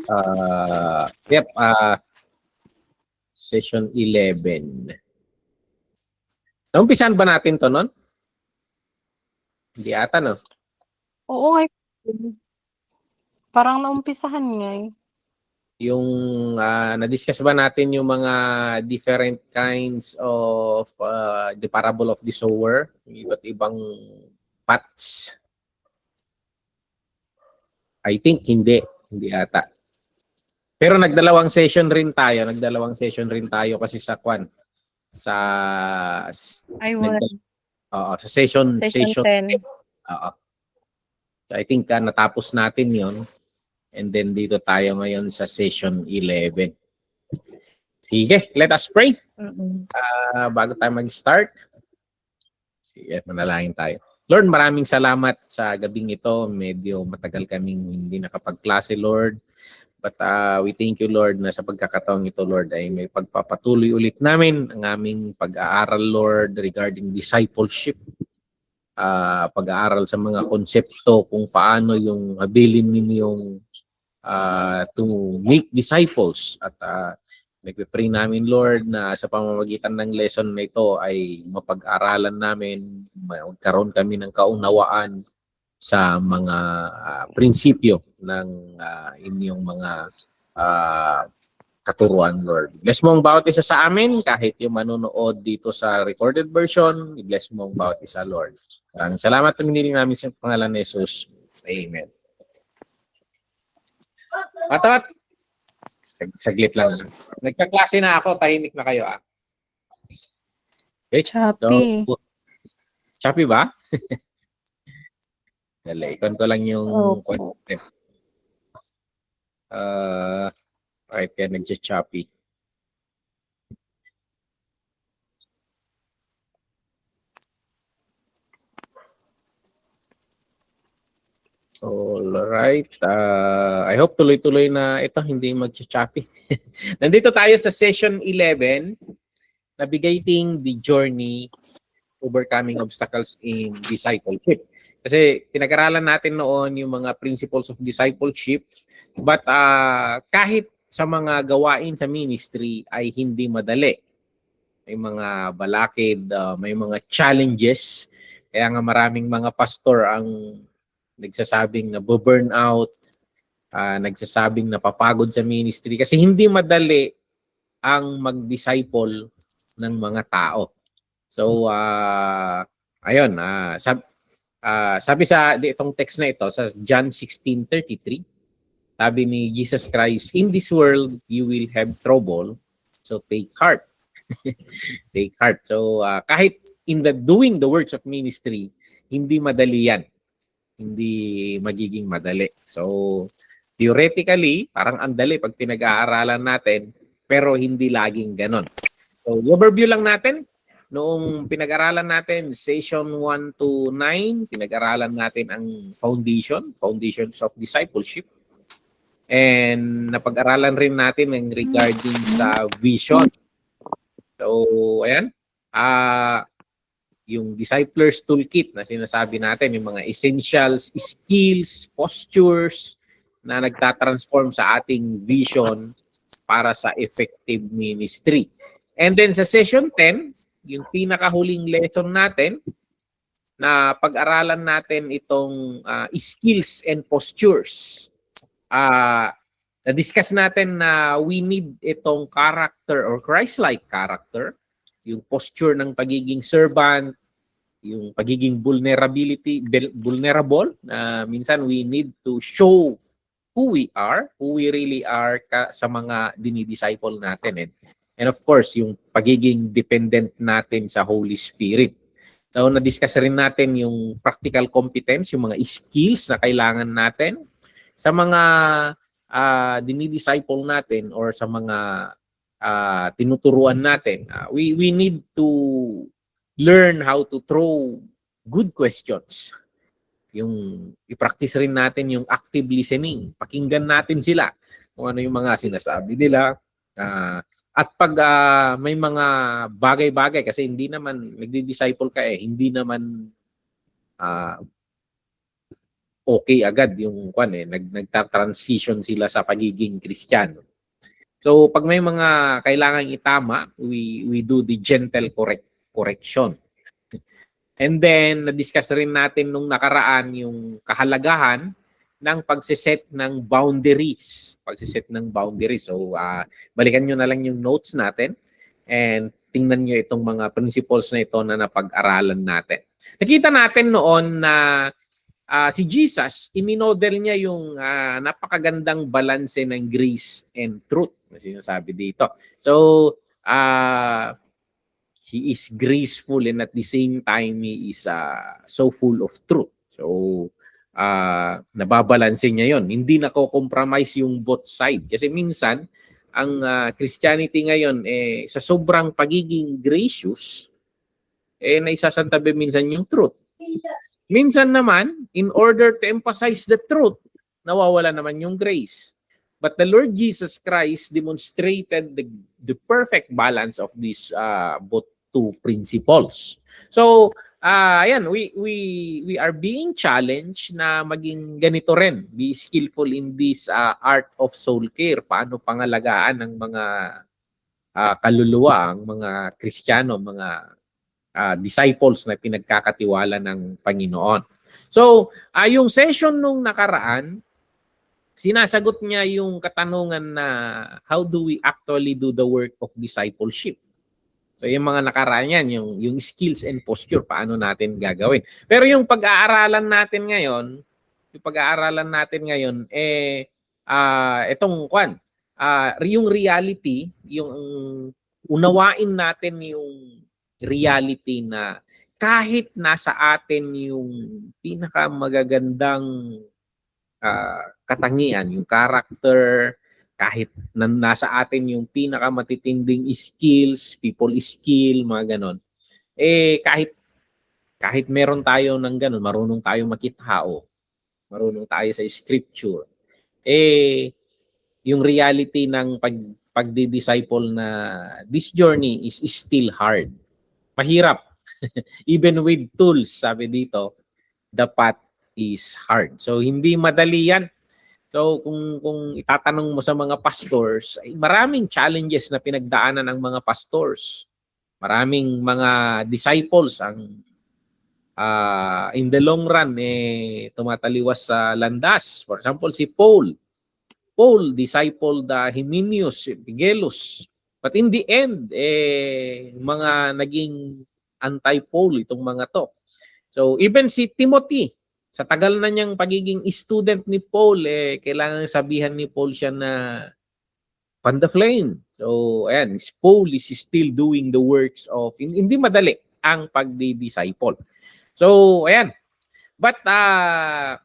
Yep, session 11. Naumpisan ba natin to nun? Hindi ata, no? Oo nga. Parang naumpisahan nga eh. Yung na-discuss ba natin yung mga different kinds of the parable of the sower, yung iba't ibang paths? I think hindi ata. Pero nagdalawang session rin tayo kasi sa Kwan sa Ay, wala. sa session 10. oo. So I think natapos natin 'yon. And then dito tayo ngayon sa session 11. Sige, let us pray. Bago tayo mag-start. Sige, manalangin tayo. Lord, maraming salamat sa gabing ito. Medyo matagal kaming hindi nakapagklase, Lord. But we thank you, Lord, na sa pagkakataong ito, Lord, ay may pagpapatuloy ulit namin ang aming pag-aaral, Lord, regarding discipleship. Pag-aaral sa mga konsepto kung paano yung abilin ninyong to make disciples. At nagpipray namin, Lord, na sa pamamagitan ng lesson na ito ay mapag-aralan namin, magkaroon kami ng kaunawaan sa mga prinsipyo ng inyong mga katuruan, Lord. Bless mo ang bawat isa sa amin, kahit yung manonood dito sa recorded version, bless mo ang bawat isa, Lord. Maraming salamat ang hiniling namin sa pangalan ni Jesus. Amen. Patot! Saglit lang. Nagkaklase na ako, tahimik na kayo Okay. Choppy. So, choppy ba? Dali, ikon ko lang yung concept. Right, kaya nag-choppy. Alright. I hope tuloy-tuloy na ito, hindi mag-choppy. Nandito tayo sa session 11, Navigating the Journey, Overcoming Obstacles in Discipleship. Kasi pinag-aralan natin noon yung mga principles of discipleship, but kahit sa mga gawain sa ministry ay hindi madali. May mga balakid, may mga challenges. Kaya nga maraming mga pastor ang nagsasabing na burn out, nagsasabing napapagod sa ministry kasi hindi madali ang mag-disciple ng mga tao. So, ayun, sabi sa itong text na ito, sa John 16:33, sabi ni Jesus Christ, "In this world, you will have trouble, so take heart." Take heart. So, kahit in the doing the works of ministry, hindi madali yan. Hindi magiging madali. So, theoretically, parang andali pag pinag-aaralan natin, pero hindi laging ganon. So, overview lang natin. Noong pinag-aralan natin, session 1 to 9, pinag-aralan natin ang foundations of discipleship. And napag-aralan rin natin ang regarding sa vision. So, ayan. Yung Discipler's Toolkit na sinasabi natin, yung mga essentials, skills, postures na nagtatransform sa ating vision para sa effective ministry. And then sa session 10, yung pinakahuling lesson natin, na pag-aralan natin itong skills and postures. Na-discuss natin na we need itong character or Christ-like character, yung posture ng pagiging servant, yung pagiging vulnerable, na minsan we need to show who we really are sa mga dinidisciple natin. And of course, yung pagiging dependent natin sa Holy Spirit. So, na-discuss rin natin yung practical competence, yung mga skills na kailangan natin sa mga dinidisciple natin or sa mga tinuturuan natin. We need to learn how to throw good questions. Yung i-practice rin natin yung active listening. Pakinggan natin sila kung ano yung mga sinasabi nila. At pag may mga bagay-bagay, kasi hindi naman, nagdi-disciple ka hindi naman okay agad yung nagta-transition sila sa pagiging Kristiyano. So pag may mga kailangang itama, we do the gentle correction. And then na-discuss rin natin nung nakaraan yung kahalagahan ng pagsiset ng boundaries. Pagsiset ng boundaries. So balikan nyo na lang yung notes natin and tingnan nyo itong mga principles na ito na napag-aralan natin. Nakita natin noon na si Jesus, iminodel niya yung napakagandang balanse ng grace and truth na sinasabi dito. So, he is graceful and at the same time, he is so full of truth. So, nababalanse niya yon. Hindi nako-compromise yung both side. Kasi minsan, ang Christianity ngayon, sa sobrang pagiging gracious, naisasantabi minsan yung truth. Minsan naman, in order to emphasize the truth, nawawala naman yung grace. But the Lord Jesus Christ demonstrated the perfect balance of these both two principles. So, ayan, we are being challenged na maging ganito rin. Be skillful in this art of soul care. Paano pangalagaan ng mga kaluluwa, ang mga Kristiyano, mga disciples na pinagkakatiwala ng Panginoon. So, yung session nung nakaraan, sinasagot niya yung katanungan na how do we actually do the work of discipleship? So, yung mga nakaraan yan, yung skills and posture, paano natin gagawin. Pero yung pag-aaralan natin ngayon, yung reality, yung unawain natin yung reality na kahit nasa atin yung pinakamagagandang katangian, yung character, kahit nasa atin yung pinakamatitinding skills, people skill, mga ganon, kahit meron tayo ng ganon, marunong tayo makitao, marunong tayo sa scripture, yung reality ng pagdi-disciple na this journey is still hard. Mahirap. Even with tools, sabi dito, the path is hard. So, hindi madali yan. So, kung itatanong mo sa mga pastors, ay maraming challenges na pinagdaanan ng mga pastors. Maraming mga disciples ang in the long run, tumataliwas sa landas. For example, si Paul. Paul discipled Hymenaeus, Phygellus. But in the end, mga naging anti-Paul itong mga to. So even si Timothy, sa tagal na niyang pagiging student ni Paul, kailangan sabihan ni Paul siya na fan the flame. So ayan, Paul is still doing the works of, hindi madali ang pagdi-disciple. So ayan. But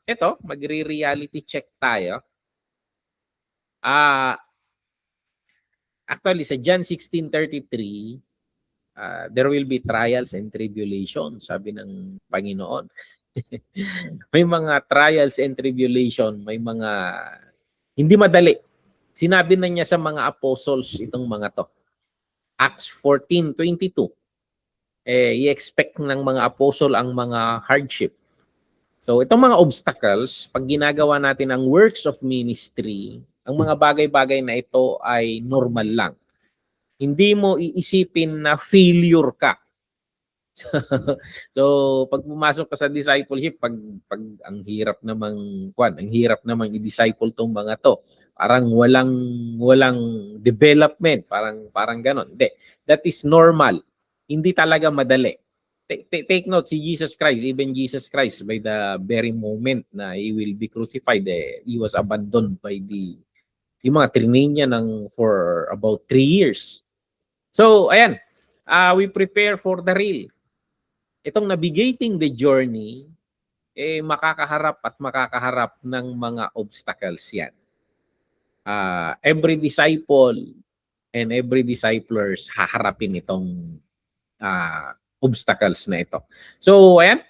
ito, magre-reality check tayo. Actually, sa John 16:33, there will be trials and tribulation, sabi ng Panginoon. May mga trials and tribulation, may mga hindi madali. Sinabi na niya sa mga apostles itong mga to. Acts 14:22. I-expect ng mga apostle ang mga hardship. So itong mga obstacles, pag ginagawa natin ang works of ministry, ang mga bagay-bagay na ito ay normal lang. Hindi mo iisipin na failure ka. So pag pumasok ka sa discipleship, pag ang hirap namang i-disciple tong mga to. Parang walang development, parang ganon. Hindi. That is normal. Hindi talaga madali. Take note, si Jesus Christ, even Jesus Christ, by the very moment na he will be crucified, he was abandoned by yung mga training niya for about 3 years. So, ayan, we prepare for the real. Itong navigating the journey, makakaharap ng mga obstacles yan. Every disciple and every disciplers haharapin itong obstacles na ito. So, ayan.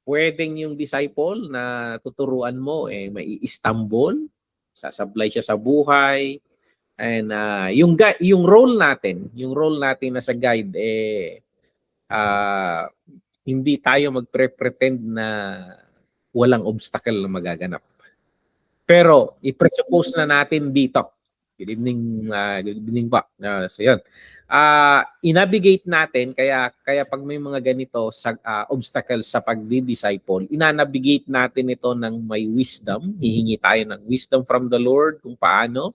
Pwedeng yung disciple na tuturuan mo, mai-stumble, sasablay siya sa buhay, and yung role natin na sa guide, hindi tayo magpre-pretend na walang obstacle na magaganap. Pero i-presuppose na natin dito. Good evening pa. So yan. I-navigate natin kaya pag may mga ganito sa obstacles sa pagdi-disciple, ina-navigate natin ito ng may wisdom. Hihingi tayo ng wisdom from the Lord kung paano.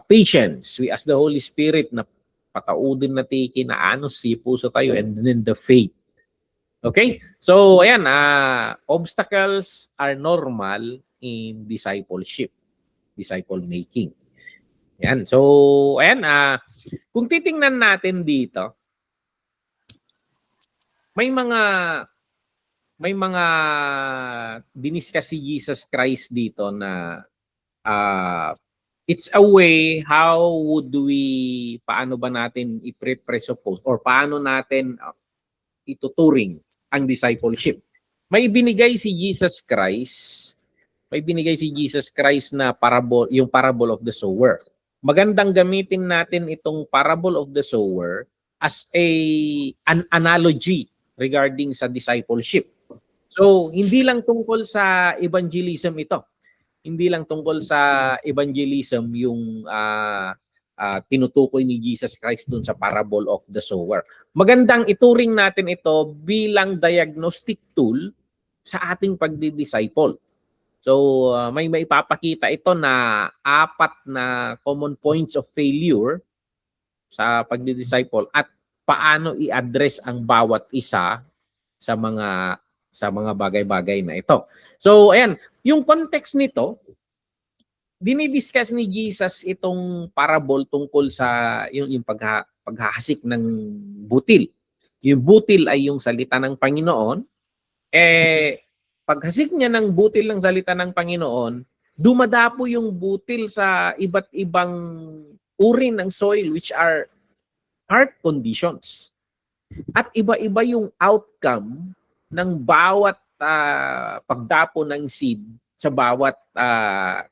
Patience. We ask the Holy Spirit na pataudin na tiki na si puso tayo, and then the faith. Okay? So, ayan, obstacles are normal in discipleship, disciple making. Ayan. So, ayan, kung titingnan natin dito, may mga diniscuss si Jesus Christ dito na it's a way how would we, paano ba natin i-presuppose or paano natin ituturing ang discipleship. May binigay si Jesus Christ na parable, yung parable of the sower. Magandang gamitin natin itong parable of the sower as an analogy regarding sa discipleship. So, hindi lang tungkol sa evangelism ito. Hindi lang tungkol sa evangelism yung tinutukoy ni Jesus Christ dun sa parable of the sower. Magandang ituring natin ito bilang diagnostic tool sa ating pagdi-disciple. So, may maipapakita ito na 4 na common points of failure sa pagdi-disciple at paano i-address ang bawat isa sa mga bagay-bagay na ito. So, ayan, yung context nito, dinidiscuss ni Jesus itong parable tungkol sa yung paghahasik ng butil. Yung butil ay yung salita ng Panginoon. Paghasik niya ng butil ng salita ng Panginoon, dumadapo yung butil sa iba't ibang uri ng soil which are heart conditions. At iba-iba yung outcome ng bawat pagdapo ng seed sa bawat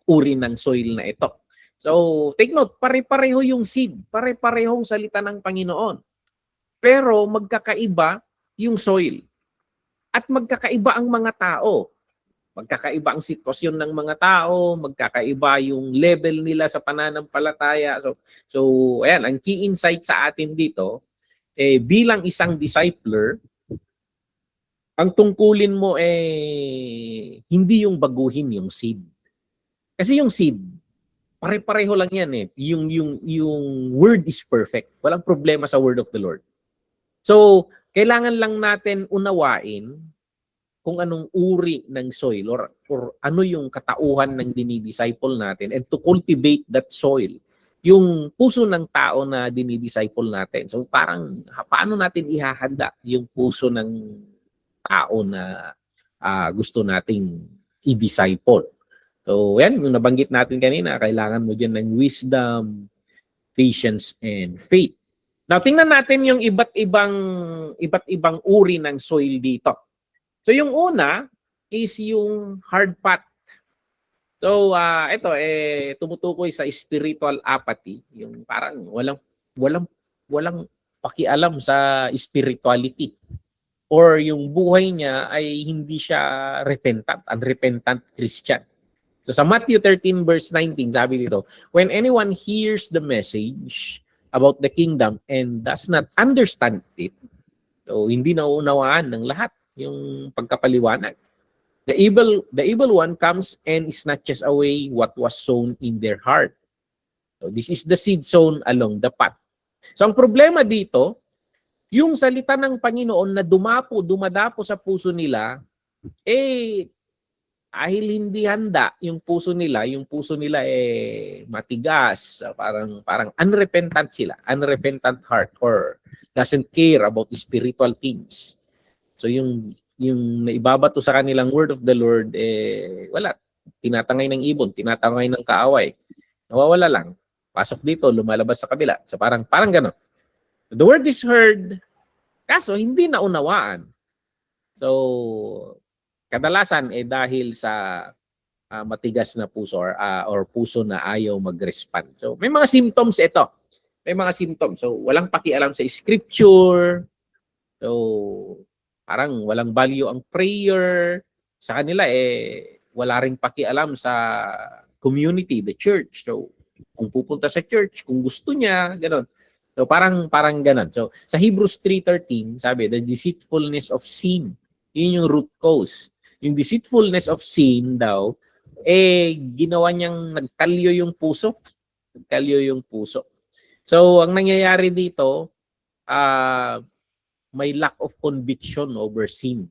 uri ng soil na ito. So, take note, pare-pareho yung seed, pare-parehong salita ng Panginoon. Pero magkakaiba yung soil. At magkakaiba ang mga tao. Magkakaiba ang sitwasyon ng mga tao, magkakaiba yung level nila sa pananampalataya. So ayan, ang key insight sa atin dito, bilang isang discipler, ang tungkulin mo hindi yung baguhin yung seed. Kasi yung seed, pare-pareho lang yan eh. Yung word is perfect. Walang problema sa word of the Lord. So, kailangan lang natin unawain kung anong uri ng soil or ano yung katauhan ng dinidisciple natin and to cultivate that soil. Yung puso ng tao na dinidisciple natin. So, parang paano natin ihahanda yung puso ng tao na gusto nating i-disciple. So, yan, yung nabanggit natin kanina, kailangan mo dyan ng wisdom, patience, and faith. Now, tingnan natin yung iba't ibang uri ng soil dito. So, yung una is yung hard path. So, ito, tumutukoy sa spiritual apathy. Yung parang walang pakialam sa spirituality. Or yung buhay niya ay hindi siya unrepentant Christian. So sa Matthew 13 verse 19, sabi dito, when anyone hears the message about the kingdom and does not understand it, so hindi nauunawaan ng lahat yung pagkapaliwanag. The evil one comes and snatches away what was sown in their heart. So this is the seed sown along the path. So ang problema dito, yung salita ng Panginoon na dumadapo sa puso nila, dahil hindi handa yung puso nila matigas, parang unrepentant sila, unrepentant heart or doesn't care about spiritual things. So yung naibabato sa kanilang word of the Lord, wala, tinatangay ng ibon, tinatangay ng kaaway, nawawala lang, pasok dito, lumalabas sa kabila. So parang gano'n. The word is heard, kaso hindi naunawaan. So, kadalasan dahil sa matigas na puso or puso na ayaw mag-respond. So, may mga symptoms ito. May mga symptoms. So, walang pakialam sa scripture. So, Parang walang value ang prayer. Sa kanila, wala ring pakialam sa community, the church. So, kung pupunta sa church, kung gusto niya, gano'n. So, parang gano'n. So, sa Hebrews 3:13, sabi, the deceitfulness of sin. Yun yung root cause. Yung deceitfulness of sin daw, ginawa niyang nagkalyo yung puso. Nagkalyo yung puso. So, ang nangyayari dito, may lack of conviction over sin.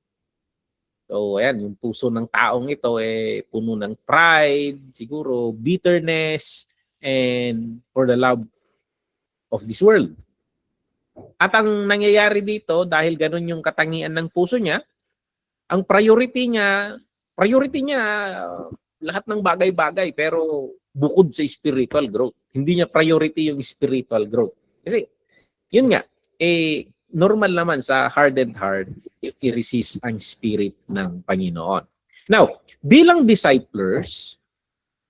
So, ayan, yung puso ng taong ito puno ng pride, siguro bitterness, and for the love of this world. At ang nangyayari dito, dahil ganun yung katangian ng puso niya, ang priority niya lahat ng bagay-bagay, pero bukod sa spiritual growth. Hindi niya priority yung spiritual growth. Kasi, yun nga, normal naman sa hardened heart, i-resist ang spirit ng Panginoon. Now, bilang disciples,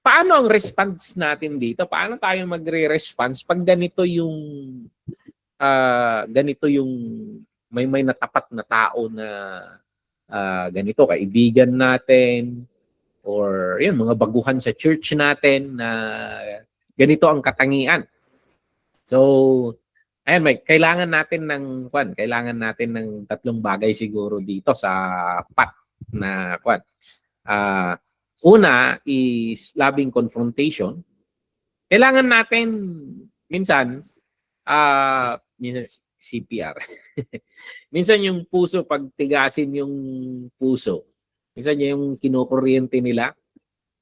paano ang response natin dito? Paano tayo magre-response pag ganito yung may natapat na tao na ganito, kaibigan natin, or yun, mga baguhan sa church natin na ganito ang katangian. So, ayan, kailangan natin ng tatlong bagay siguro dito sa pat na kwan. Una is loving confrontation. Kailangan natin minsan CPR. Minsan yung puso, pag tigasin yung puso, minsan yung kinukuryente nila,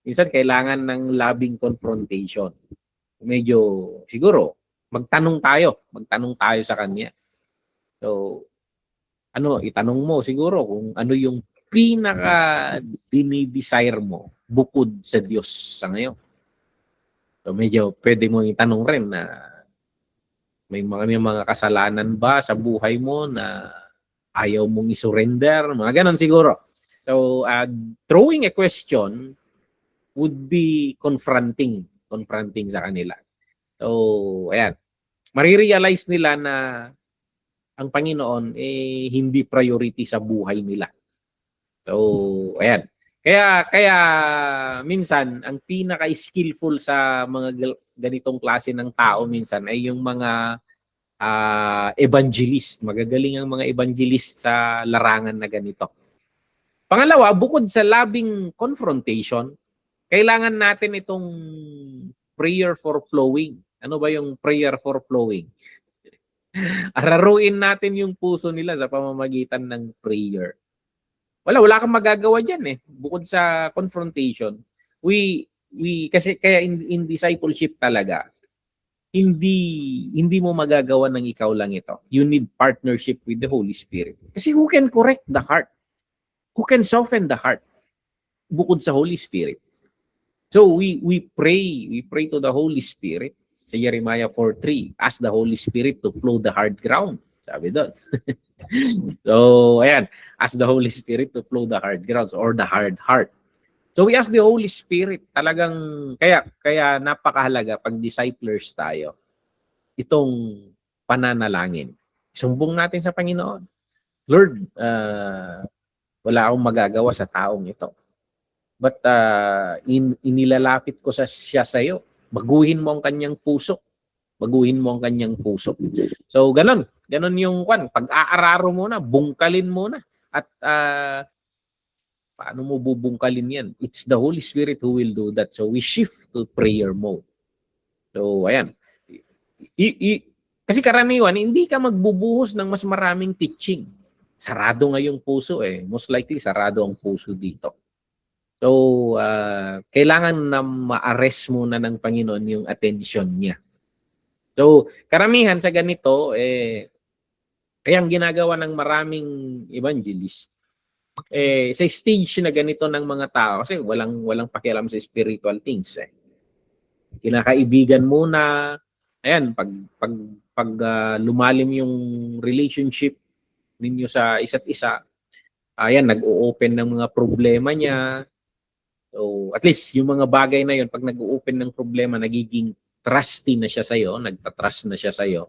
minsan kailangan ng loving confrontation. Medyo siguro magtanong tayo sa kanya. So, itanong mo siguro kung ano yung pinaka dinidesire mo bukod sa Diyos sa ngayon. So, medyo pwede mo itanong rin na may mga kasalanan ba sa buhay mo na ayaw mong isurrender, mga ganon siguro. So, throwing a question would be confronting sa kanila. So, ayan. Marirealize nila na ang Panginoon hindi priority sa buhay nila. So, ayan. Kaya minsan ang pinaka-skillful sa mga ganitong klase ng tao minsan ay yung mga evangelist. Magagaling ang mga evangelist sa larangan na ganito. Pangalawa, bukod sa loving confrontation, kailangan natin itong prayer for flowing. Ano ba yung prayer for flowing? Araruin natin yung puso nila sa pamamagitan ng prayer. Wala kang magagawa diyan bukod sa confrontation. Kasi kaya in discipleship talaga, hindi mo magagawa ng ikaw lang ito. You need partnership with the Holy Spirit. Kasi who can correct the heart? Who can soften the heart? Bukod sa Holy Spirit. So we pray to the Holy Spirit. Sa Jeremiah 4:3, ask the Holy Spirit to plow the hard ground. Sabi doon. So, ayan, ask the Holy Spirit to plow the hard ground or the hard heart. So we ask the Holy Spirit, talagang kaya napakahalaga pag disciples tayo. Itong pananalangin. Sumbong natin sa Panginoon. Lord, wala akong magagawa sa taong ito. But inilalapit ko siya sa iyo. Baguhin mo ang kanyang puso. Baguhin mo ang kanyang puso. So, ganun yung pag-aararo mo na, bungkalin mo na. At paano mo bubungkalin yan? It's the Holy Spirit who will do that. So, we shift to prayer mode. So, ayan. Kasi karaniwan, hindi ka magbubuhos ng mas maraming teaching. Sarado nga yung puso Most likely, sarado ang puso dito. So, kailangan na ma-arrest muna ng Panginoon yung attention niya. So, karamihan sa ganito, kaya ang ginagawa ng maraming evangelist, sa stage na ganito ng mga tao, kasi walang pakialam sa spiritual things. Kinakaibigan muna, ayan, pag lumalim yung relationship ninyo sa isa't isa, ayan, nag-o-open ng mga problema niya. So, at least yung mga bagay na yun, pag nag-o-open ng problema, nagiging trusty na siya sa'yo, nagtatrust na siya sa'yo,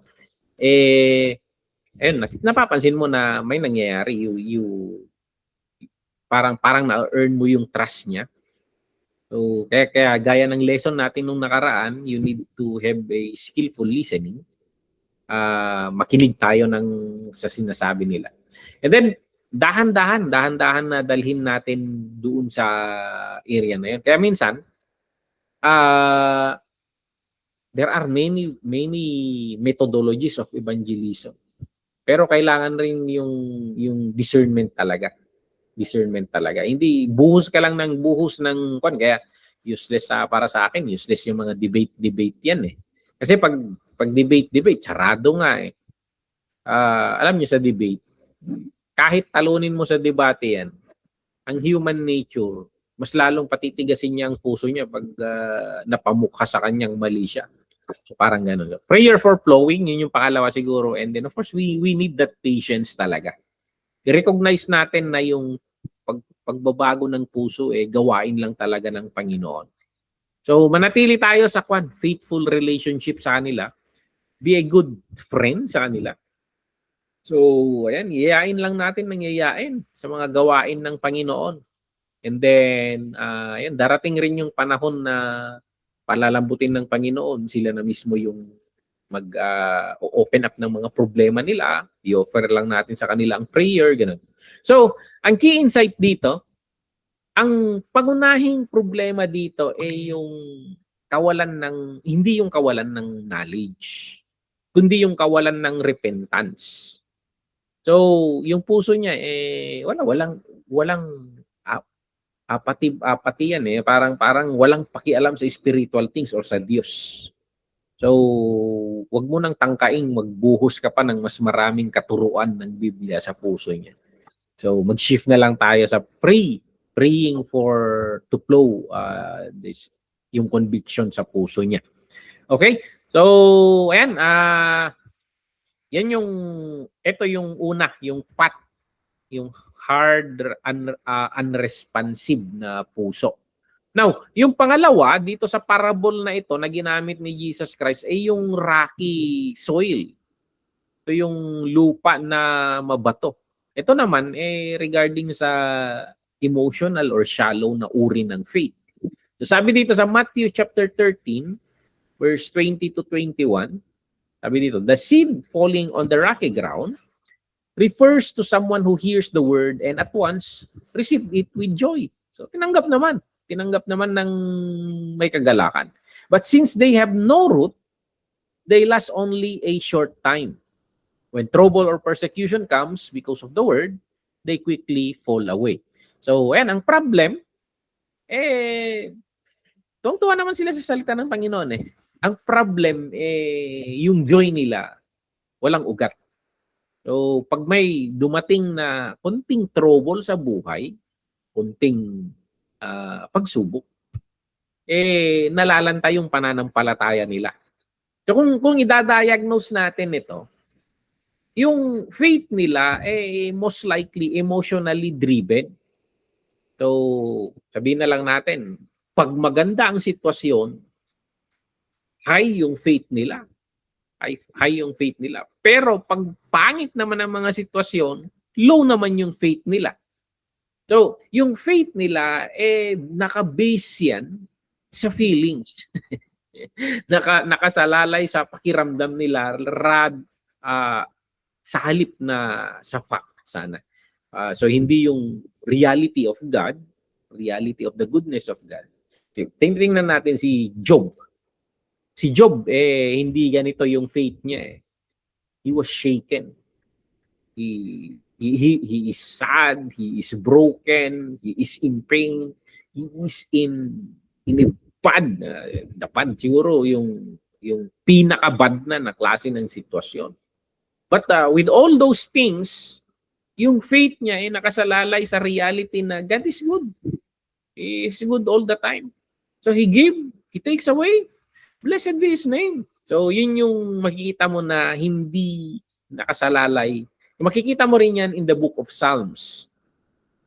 ayun, napapansin mo na may nangyayari. Parang na-earn mo yung trust niya. So, kaya gaya ng lesson natin nung nakaraan, you need to have a skillful listening. Makinig tayo sa sinasabi nila. And then, dahan-dahan na dalhin natin doon sa area na yun. Kaya minsan, there are many methodologies of evangelism. Pero kailangan rin yung discernment talaga. Discernment talaga. Hindi buhos ka lang ng buhos ng kaya useless para sa akin, useless yung mga debate yan eh. Kasi pag debate, sarado nga eh. Alam niyo sa debate, kahit talunin mo sa debate yan, ang human nature, mas lalong patitigasin niya ang puso niya pag napamukha sa kanyang mali siya. So parang gano'n. So, prayer for flowing, yun yung pangalawa siguro. And then of course, we need that patience talaga. I-recognize natin na yung pagbabago ng puso, gawain lang talaga ng Panginoon. So manatili tayo sa faithful relationship sa kanila. Be a good friend sa kanila. So, ayan, iyayain lang natin ng iyayain sa mga gawain ng Panginoon. And then, ayan, darating rin yung panahon na palalambutin ng Panginoon. Sila na mismo yung mag-open up ng mga problema nila. I-offer lang natin sa kanila ang prayer, ganun. So, ang key insight dito, ang pangunahing problema dito ay yung hindi yung kawalan ng knowledge, kundi yung kawalan ng repentance. So, yung puso niya walang apathy yan eh. Parang walang pakialam sa spiritual things or sa Diyos. So, wag mo nang tangkaing magbuhos ka pa ng mas maraming katuruan ng Biblia sa puso niya. So, mag-shift na lang tayo sa praying to flow yung conviction sa puso niya. Okay? So, ayan, ito yung una, yung yung hard, unresponsive na puso. Now, yung pangalawa, dito sa parable na ito na ginamit ni Jesus Christ ay yung rocky soil. Ito yung lupa na mabato. Ito naman, regarding sa emotional or shallow na uri ng faith. So, sabi dito sa Matthew chapter 13, verse 20 to 21, sabi dito, the seed falling on the rocky ground refers to someone who hears the word and at once receive it with joy. So tinanggap naman ng may kagalakan. But since they have no root, they last only a short time. When trouble or persecution comes because of the word, they quickly fall away. So ayan, ang problem, tuwang-tuwa naman sila sa salita ng Panginoon eh. Ang problem, yung joy nila, walang ugat. So, pag may dumating na konting trouble sa buhay, konting pagsubok, nalalanta yung pananampalataya nila. So, kung idadiagnose natin ito, yung faith nila, most likely emotionally driven. So, sabihin na lang natin, pag maganda ang sitwasyon, high yung faith nila. High yung faith nila. Pero pag pangit naman ang mga sitwasyon, low naman yung faith nila. So, yung faith nila, naka-base yan sa feelings. Nakasalalay sa pakiramdam nila sa halip na sa fact sana. So, hindi yung reality of God, reality of the goodness of God. Tingnan natin si Job. Si Job, hindi ganito yung faith niya. He was shaken. He is sad. He is broken. He is in pain. He is in a bad siguro yung pinaka-bad na klase ng sitwasyon. But with all those things, yung faith niya ay nakasalalay sa reality na God is good. He is good all the time. So He takes away. Blessed be His name. So, yun yung makikita mo na hindi nakasalalay. Makikita mo rin yan in the book of Psalms.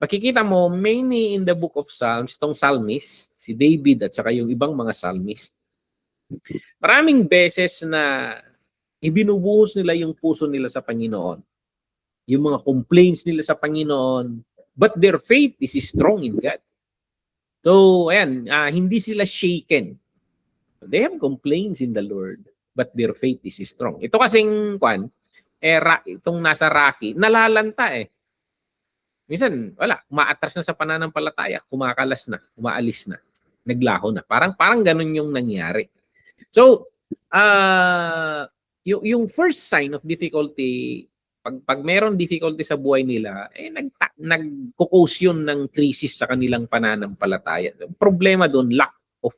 Makikita mo, mainly in the book of Psalms, itong psalmist, si David at saka yung ibang mga psalmist. Maraming beses na Ibinubuhos nila yung puso nila sa Panginoon. Yung mga complaints nila sa Panginoon, but their faith is strong in God. So, ayan, hindi sila shaken. They have complaints in the Lord, but their faith is strong. Ito kasing itong nasa Rocky, nalalanta eh. Minsan, wala, umaatras na sa pananampalataya, kumakalas na, umaalis na, naglaho na. Parang ganun yung nangyari. So, yung first sign of difficulty, pag meron difficulty sa buhay nila, nagkukos yun ng krisis sa kanilang pananampalataya. Problema doon, lack of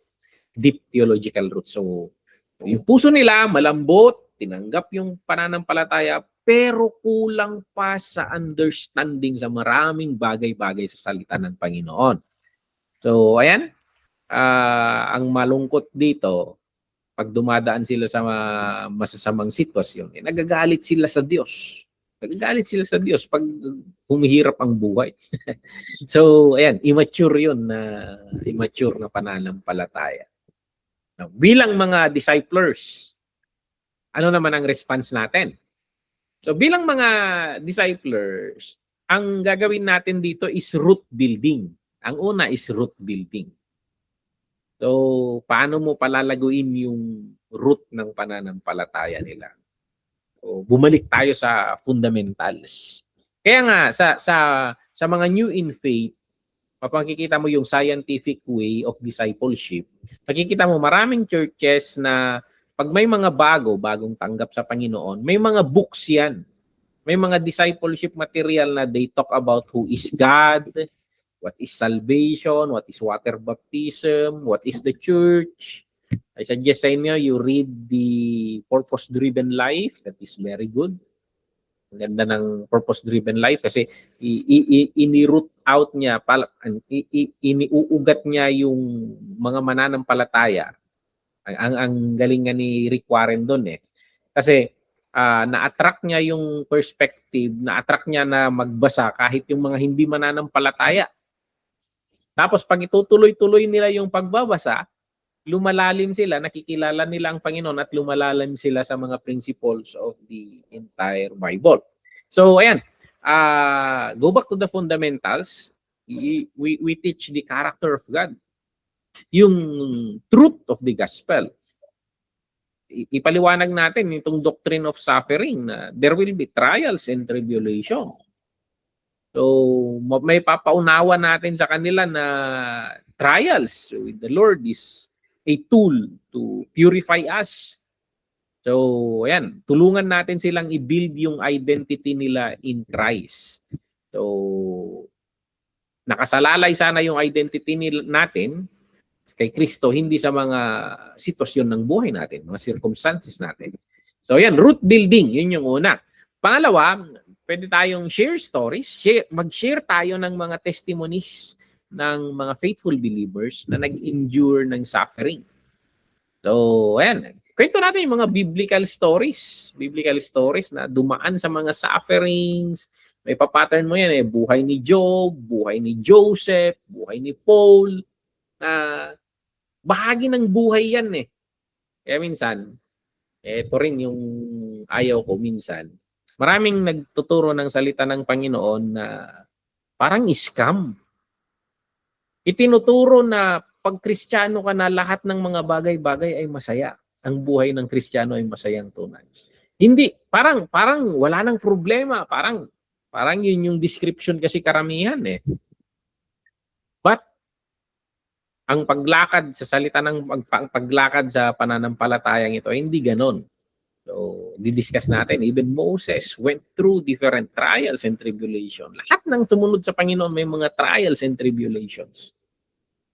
deep theological roots. So, yung puso nila, malambot, tinanggap yung pananampalataya, pero kulang pa sa understanding sa maraming bagay-bagay sa salita ng Panginoon. So, ayan, ang malungkot dito, pag dumadaan sila sa masasamang sitwasyon, nagagalit sila sa Diyos. Nagagalit sila sa Diyos pag humihirap ang buhay. So, ayan, immature na pananampalataya. Now, bilang mga disciplers, ano naman ang response natin? So, bilang mga disciplers, ang gagawin natin dito is root building. Ang una is root building. So, paano mo palalaguin yung root ng pananampalataya nila? So, bumalik tayo sa fundamentals. Kaya nga, sa mga new in faith, mapakikita mo yung scientific way of discipleship. Makikita mo maraming churches na pag may mga bagong tanggap sa Panginoon, may mga books yan. May mga discipleship material na they talk about who is God, what is salvation, what is water baptism, what is the church. I suggest sa inyo, you read the Purpose-Driven Life. That is very good. Ang ganda ng Purpose-Driven Life kasi ini-root out niya, iniuugat niya yung mga mananampalataya. Ang galing nga ni Rick Warren doon eh. Kasi na-attract niya yung perspective, na-attract niya na magbasa kahit yung mga hindi mananampalataya. Tapos pag itutuloy-tuloy nila yung pagbabasa, lumalalim sila, nakikilala nila ang Panginoon at lumalalim sila sa mga principles of the entire Bible. So, ayan. Go back to the fundamentals. We teach the character of God. Yung truth of the gospel. Ipaliwanag natin itong doctrine of suffering na there will be trials and tribulation. So, may papaunawa natin sa kanila na trials with the Lord is a tool to purify us. So, ayan, tulungan natin silang i-build yung identity nila in Christ. So, nakasalalay sana yung identity natin kay Kristo, hindi sa mga sitwasyon ng buhay natin, mga circumstances natin. So, ayan, root building, yun yung una. Pangalawa, pwede tayong share stories, mag-share tayo ng mga testimonies ng mga faithful believers na nag-endure ng suffering. So, ayan. Kwento natin yung mga biblical stories na dumaan sa mga sufferings. May papattern mo yan eh. Buhay ni Job, buhay ni Joseph, buhay ni Paul. Bahagi ng buhay yan eh. Kaya minsan, ito rin yung ayaw ko minsan. Maraming nagtuturo ng salita ng Panginoon na parang scam. Itinuturo na pag Kristiyano ka na, lahat ng mga bagay-bagay ay masaya. Ang buhay ng Kristiyano ay masayang tunay. Hindi, parang wala nang problema. Parang yun yung description kasi karamihan eh. But, ang paglakad sa salita ng paglakad sa pananampalatayang ito, hindi ganon. So, didiscuss natin, even Moses went through different trials and tribulations. Lahat ng sumunod sa Panginoon may mga trials and tribulations.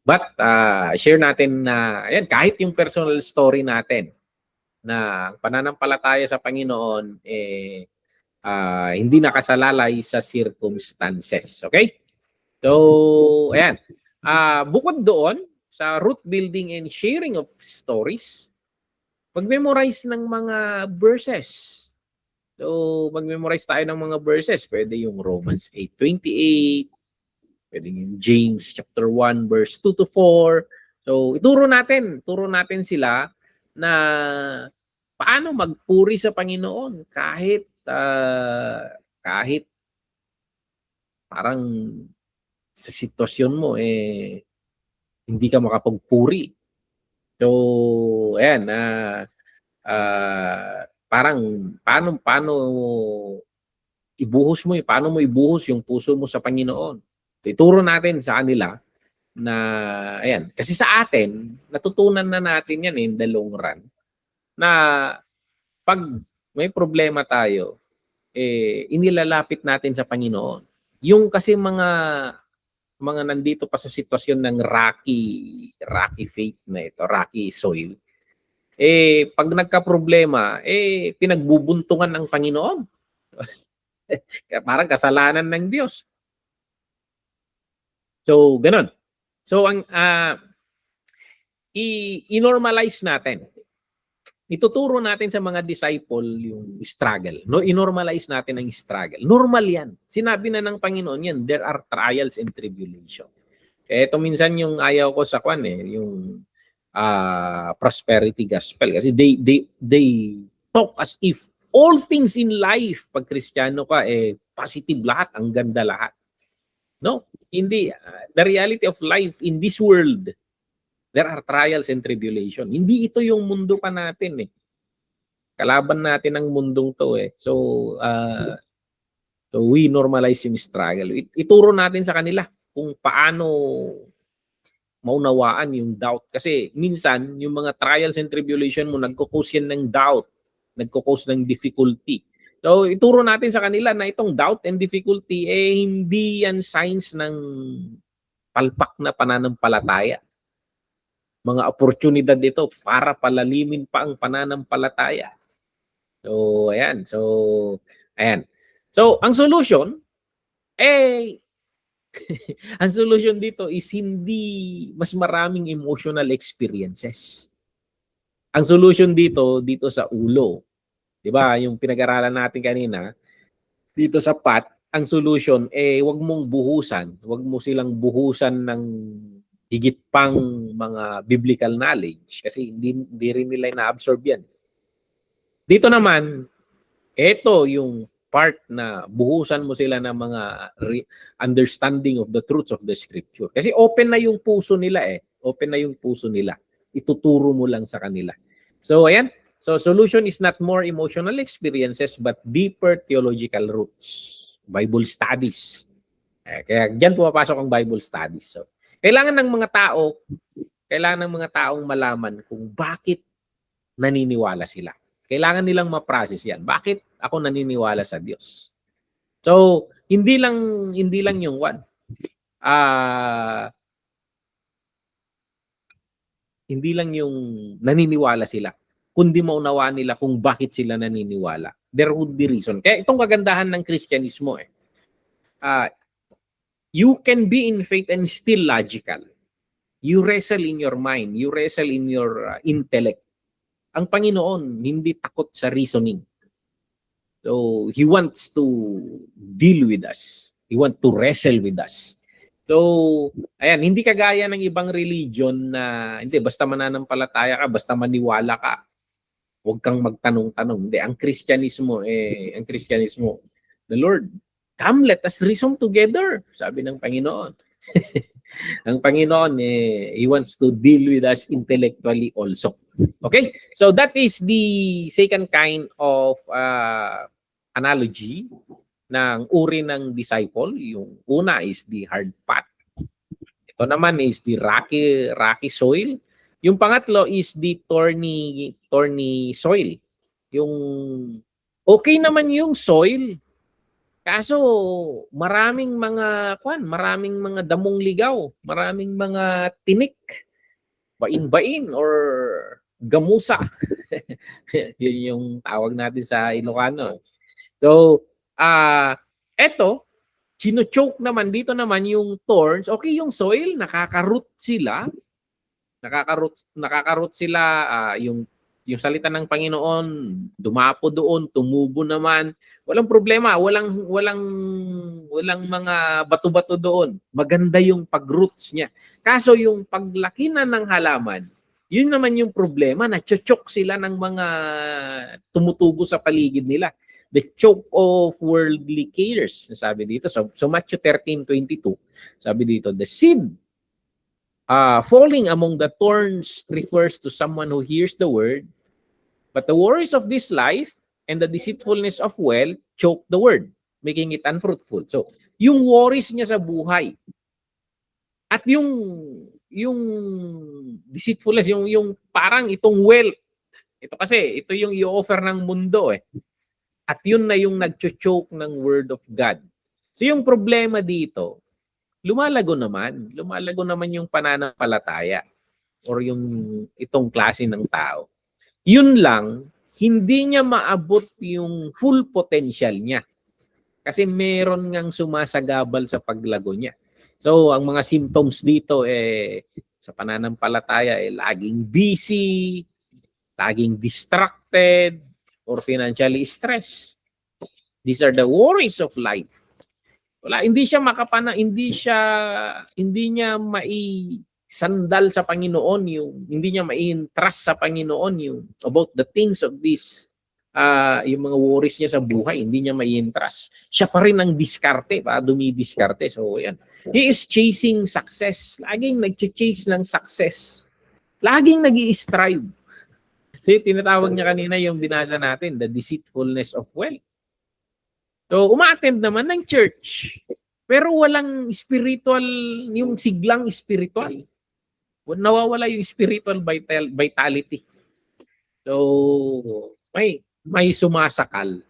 But share natin na ayan, kahit yung personal story natin na pananampalataya sa Panginoon hindi nakasalalay sa circumstances. Okay? So, ayan. Bukod doon sa root building and sharing of stories, mag-memorize ng mga verses. So, mag-memorize tayo ng mga verses. Pwede yung Romans 8:28, pwede yung James chapter 1 verse 2 to 4. So, turo natin sila na paano magpuri sa Panginoon kahit parang sa sitwasyon mo hindi ka makapagpuri. So, ayan, parang paano paano mo ibuhos yung puso mo sa Panginoon. Ituro natin sa kanila na, ayan, kasi sa atin, natutunan na natin yan in the long run, na pag may problema tayo, inilalapit natin sa Panginoon. Yung kasi mga nandito pa sa sitwasyon ng rocky faith na ito, rocky soil, pag nagka-problema, pinagbubuntungan ng Panginoon. Parang kasalanan ng Diyos. So, ganun. So, ang i-normalize natin. Ituturo natin sa mga disciple yung struggle. No, i-normalize natin ang struggle. Normal 'yan. Sinabi na ng Panginoon 'yan, there are trials and tribulation. Ito minsan yung ayaw ko sa yung prosperity gospel kasi they talk as if all things in life pag Kristiyano ka positive lahat, ang ganda lahat. No, hindi. The reality of life in this world, there are trials and tribulation. Hindi ito yung mundo pa natin Kalaban natin ang mundong to So we normalize yung struggle. Ituro natin sa kanila kung paano maunawaan yung doubt. Kasi minsan, yung mga trials and tribulation mo, nagkukos yan ng doubt. Nagkukos ng difficulty. So ituro natin sa kanila na itong doubt and difficulty, hindi yan signs ng palpak na pananampalataya. Mga oportunidad ito para palalimin pa ang pananampalataya. So, ayan. So, ang solution, ang solution dito is hindi mas maraming emotional experiences. Ang solution dito sa ulo. 'Di ba? Yung pinag-aralan natin kanina, dito sa path, ang solution, wag mong buhusan. Wag mo silang buhusan ng higit pang mga biblical knowledge kasi hindi rin nila na-absorb yan. Dito naman, ito yung part na buhusan mo sila ng mga understanding of the truths of the scripture. Kasi open na yung puso nila Open na yung puso nila. Ituturo mo lang sa kanila. So, ayan. So, solution is not more emotional experiences but deeper theological roots. Bible studies. Kaya diyan pumapasok ang Bible studies. So, kailangan ng mga taong malaman kung bakit naniniwala sila. Kailangan nilang ma-process yan. Bakit ako naniniwala sa Diyos? So, hindi lang yung one. Hindi lang yung naniniwala sila, kundi maunawaan nila kung bakit sila naniniwala. There would be reason. Kaya itong kagandahan ng Kristyanismo you can be in faith and still logical. You wrestle in your mind. You wrestle in your intellect. Ang Panginoon, hindi takot sa reasoning. So, He wants to deal with us. He wants to wrestle with us. So, ayan, hindi kagaya ng ibang religion na, hindi, basta mananampalataya ka, basta maniwala ka, huwag kang magtanong-tanong. Hindi, ang Kristyanismo, the Lord, come, let us reason together, sabi ng Panginoon. Ang Panginoon, He wants to deal with us intellectually also. Okay? So that is the second kind of analogy ng uri ng disciple. Yung una is the hard path. Ito naman is the rocky soil. Yung pangatlo is the thorny soil. Yung okay naman yung soil. Kaso maraming mga damong ligaw, maraming mga tinik, bain-bain or gamusa. Yun yung tawag natin sa Ilocano. So, eto, chino-choke naman dito naman yung thorns. Okay, yung soil, nakaka-root sila. Nakaka-root sila, yung salita ng Panginoon, dumapo doon, tumubo naman. Walang problema, walang mga bato-bato doon. Maganda yung pag-roots niya. Kaso yung paglaki na ng halaman, Yun naman yung problema, na-choke sila ng mga tumutubo sa paligid nila. The choke of worldly cares, sabi dito. So Matthew 13:22, sabi dito, the seed falling among the thorns refers to someone who hears the word, but the worries of this life and the deceitfulness of wealth choke the word, making it unfruitful. So, yung worries niya sa buhay at yung deceitfulness, yung parang itong wealth. Ito kasi, ito yung i-offer ng mundo eh. At yun na yung nagcho-choke ng word of God. So yung problema dito, lumalago naman yung pananampalataya or yung itong klase ng tao. Yun lang, hindi niya maabot yung full potential niya. Kasi meron ngang sumasagabal sa paglago niya. So, ang mga symptoms dito sa pananampalataya laging busy, laging distracted, or financially stressed. These are the worries of life. Wala, hindi niya sandal sa Panginoon hindi niya mai-entrust sa Panginoon yung about the things of this yung mga worries niya sa buhay, hindi niya mai-entrust. Siya pa rin ang diskarte, dumidiskarte. So yan. He is chasing success. Laging nag-chase ng success. Laging nag-i-strive. So tinatawag niya kanina yung binasa natin, the deceitfulness of wealth. So umaattend naman ng church. Pero walang spiritual, yung siglang spiritual. Nawawala yung spiritual vitality. So, may sumasakal.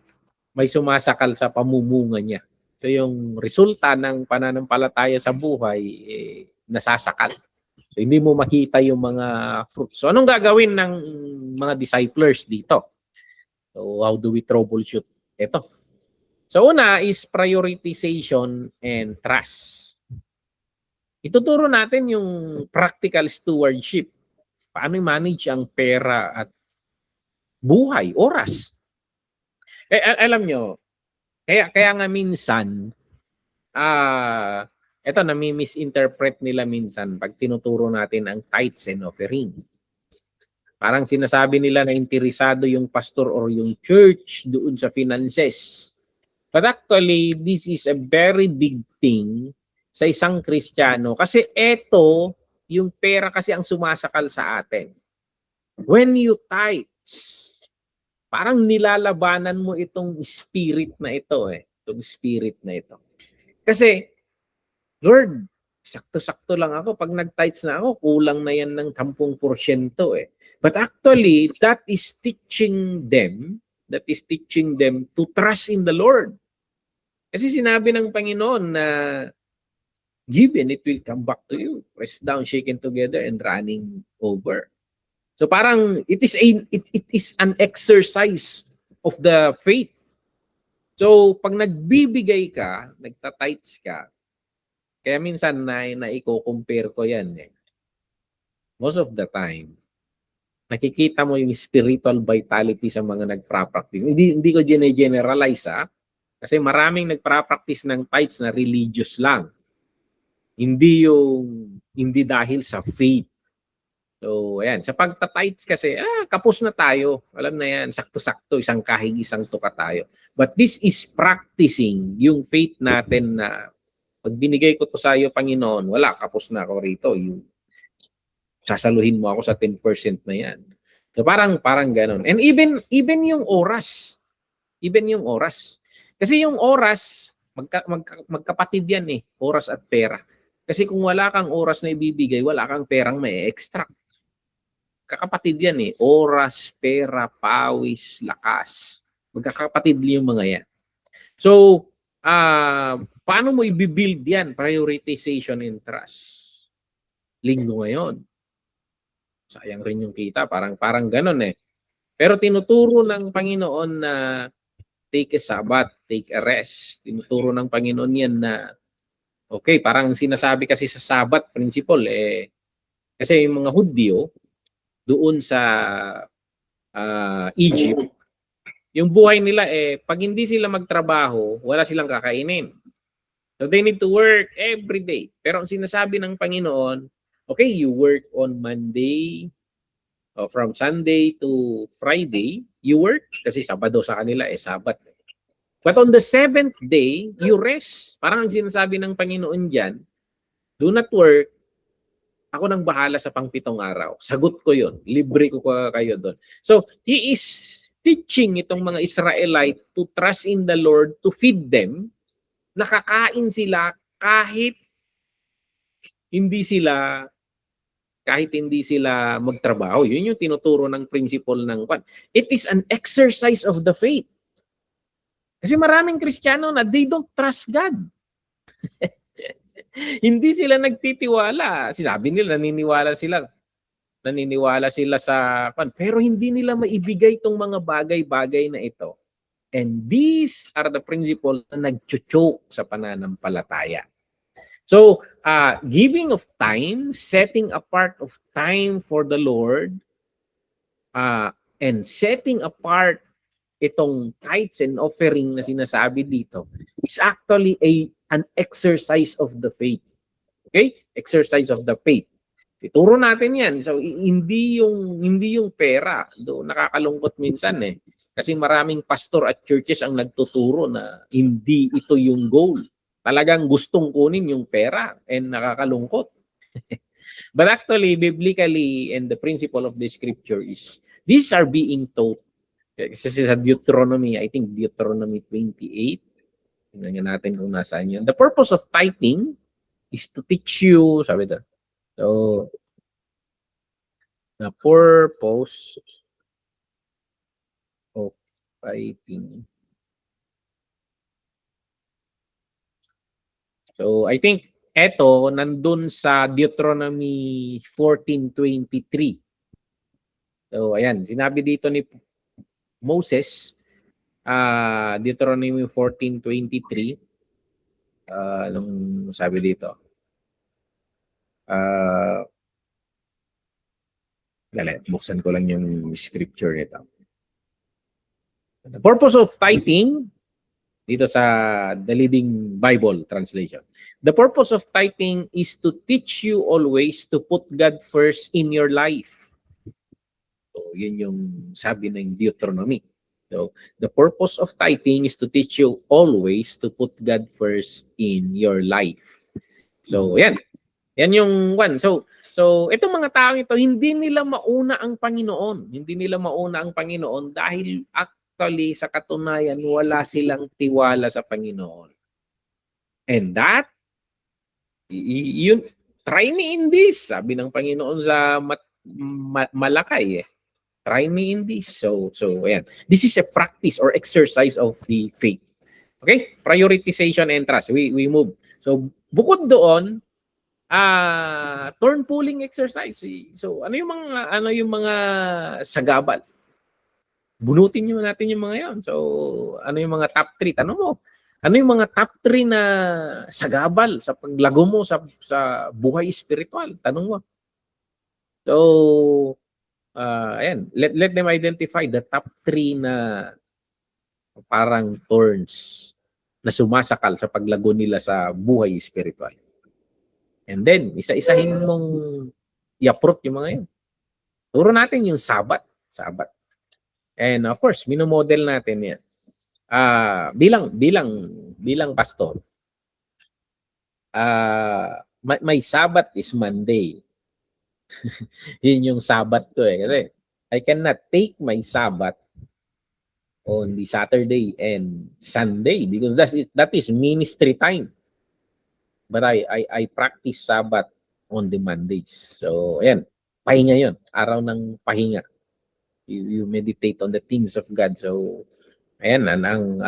May sumasakal sa pamumunga niya. So, yung resulta ng pananampalataya sa buhay, nasasakal. So, hindi mo makita yung mga fruits. So, anong gagawin ng mga disciples dito? So, how do we troubleshoot? Ito. So, una is prioritization and trust. Ituturo natin yung practical stewardship. Paano i-manage ang pera at buhay, oras. Alam nyo, kaya nga minsan, ito nami-misinterpret nila minsan pag tinuturo natin ang tithes and offering. Parang sinasabi nila na interesado yung pastor or yung church doon sa finances. But actually, this is a very big thing sa isang Kristiyano kasi ito, yung pera kasi ang sumasakal sa atin. When you tithes, parang nilalabanan mo itong spirit na ito itong spirit na ito. Kasi, Lord, sakto-sakto lang ako. Pag nag-tithes na ako, kulang na yan ng 10% But actually, that is teaching them to trust in the Lord. Kasi sinabi ng Panginoon na given, it will come back to you. Pressed down, shaken together, and running over. So parang it is an exercise of the faith. So pag nagbibigay ka, nagta-tithes ka, kaya minsan na-i-compare ko yan Most of the time, nakikita mo yung spiritual vitality sa mga nagpa-practice. Hindi ko generalize kasi maraming nagpa-practice ng tithes na religious lang. Hindi dahil sa faith. So, ayan. Sa pagta-tithes kasi, kapos na tayo. Alam na yan, sakto-sakto, isang kahig, isang tuka tayo. But this is practicing yung faith natin na pag binigay ko to sa iyo, Panginoon, wala, kapos na ako rito. Sasaluhin mo ako sa 10% na yan. So, parang ganon. And even yung oras. Kasi yung oras, magkapatid yan oras at pera. Kasi kung wala kang oras na ibibigay, wala kang perang may extract. Kakapatid yan oras, pera, pawis, lakas. Magkakapatid yung mga yan. So, paano mo i-build yan? Prioritization and trust. Linggo ngayon. Sayang rin yung kita. Parang ganon Pero tinuturo ng Panginoon na take a Sabbath, take a rest. Tinuturo ng Panginoon yan na okay, parang sinasabi kasi sa Sabbath principle kasi yung mga Hudyo doon sa Egypt, yung buhay nila pag hindi sila magtrabaho, wala silang kakainin. So they need to work every day. Pero ang sinasabi ng Panginoon, okay, you work on Monday, From Sunday to Friday, you work kasi Sabado sa kanila Sabat. But on the 7th day, you rest. Parang ang sinasabi ng Panginoon diyan, do not work. Ako nang bahala sa pang-7 araw. Sagot ko 'yon. Libre ko kayo doon. So, he is teaching itong mga Israelite to trust in the Lord, to feed them. Nakakain sila kahit hindi sila magtrabaho. Yun yung tinuturo ng principle ng kwan. It is an exercise of the faith. Kasi maraming Kristiyano na they don't trust God. Hindi sila nagtitiwala. Sinabi nila, naniniwala sila sa kwan. Pero hindi nila maibigay itong mga bagay-bagay na ito. And these are the principle na nagchuchok sa pananampalataya. So, giving of time, setting apart of time for the Lord, and setting apart itong tithes and offering na sinasabi dito is actually an exercise of the faith. Okay? Exercise of the faith. Ituro natin yan. So, hindi yung pera. Do nakakalungkot minsan Kasi maraming pastor at churches ang nagtuturo na hindi ito yung goal. Talagang gustong kunin yung pera and nakakalungkot. But actually, biblically, and the principle of the scripture is, these are being taught. Kasi sa Deuteronomy, I think Deuteronomy 28, tingnan natin kung nasaan yun. The purpose of tithing is to teach you, sabi ito. So, the purpose of tithing. So, I think eto nandun sa Deuteronomy 14:23. So, ayan, sinabi dito ni Moses, Deuteronomy 14:23. Anong sabi dito? Buksan ko lang yung scripture nito. The purpose of tithing dito sa The Living Bible Translation. The purpose of tithing is to teach you always to put God first in your life. So, yun yung sabi ng Deuteronomy. So, the purpose of tithing is to teach you always to put God first in your life. So, yan. Yan yung one. So itong mga taong ito, hindi nila mauna ang Panginoon. Hindi nila mauna ang Panginoon dahil actually, sa katunayan, wala silang tiwala sa Panginoon. And that, yun, try me in this. Sabi ng Panginoon sa Malakay Try me in this. So ayan. This is a practice or exercise of the faith. Okay? Prioritization and trust. We move. So, bukod doon, turn pulling exercise. So, ano yung mga sagabal? Bunutin nyo natin yung mga yon. So, ano yung mga top 3? Tanong mo. Ano yung mga top 3 na sagabal sa paglago mo sa buhay spiritual? Tanong mo. So, ayan. Let them identify the top 3 na parang thorns na sumasakal sa paglago nila sa buhay spiritual. And then, isa-isahin mong i-approach yung mga yun. Turo natin yung Sabat. And of course, minomodel natin yan. Bilang pastor, my Sabbath is Monday. Yun yung Sabbath ko Kasi I cannot take my Sabbath on the Saturday and Sunday because that is ministry time. But I practice Sabbath on the Mondays. So, ayan. Pahinga yun. Araw ng pahinga. You meditate on the things of God. So, ayan, ayan.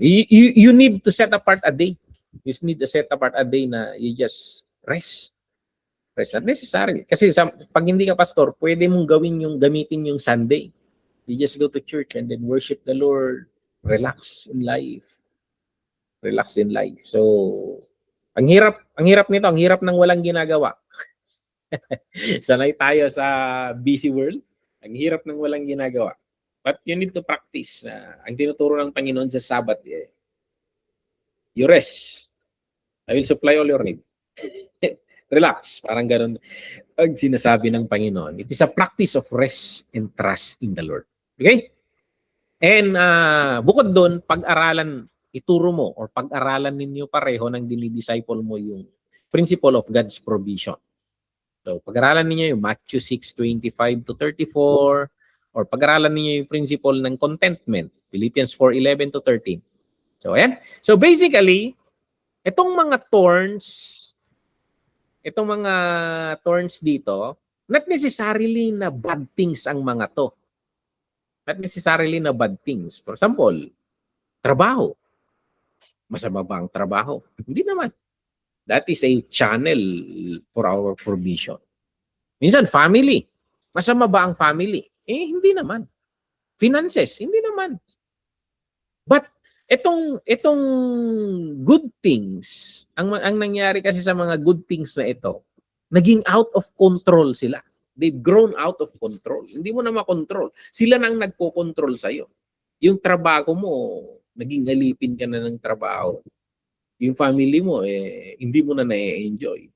You need to set apart a day. You need to set apart a day na you just rest. Rest not necessary. Kasi pag hindi ka pastor, pwede mong gamitin yung Sunday. You just go to church and then worship the Lord. Relax in life. So, ang hirap nito, ang hirap ng walang ginagawa. Sanay tayo sa busy world. Ang hirap ng walang ginagawa. But you need to practice. Ang tinuturo ng Panginoon sa Sabbath, you rest. I will supply all your need. Relax. Parang ganun ang sinasabi ng Panginoon. It is a practice of rest and trust in the Lord. Okay? And bukod doon, pag-aralan, ituro mo or pag-aralan ninyo pareho ng dinidisciple mo yung principle of God's provision. So, pag-aralan ninyo yung Matthew 6:25 to 34 or pag-aralan ninyo yung principle ng contentment, Philippians 4:11 to 13. So, ayan. So, basically, itong mga thorns dito, not necessarily na bad things ang mga to. Not necessarily na bad things. For example, trabaho. Masama ba ang trabaho? Hindi naman. That is a channel for our provision. Minsan, family. Masama ba ang family? Hindi naman. Finances? Hindi naman. But, itong good things, ang nangyari kasi sa mga good things na ito, naging out of control sila. They've grown out of control. Hindi mo na makontrol. Sila nang nagko-control sa'yo. Yung trabaho mo, naging alipin ka na ng trabaho. Yung family mo, hindi mo na na-enjoy.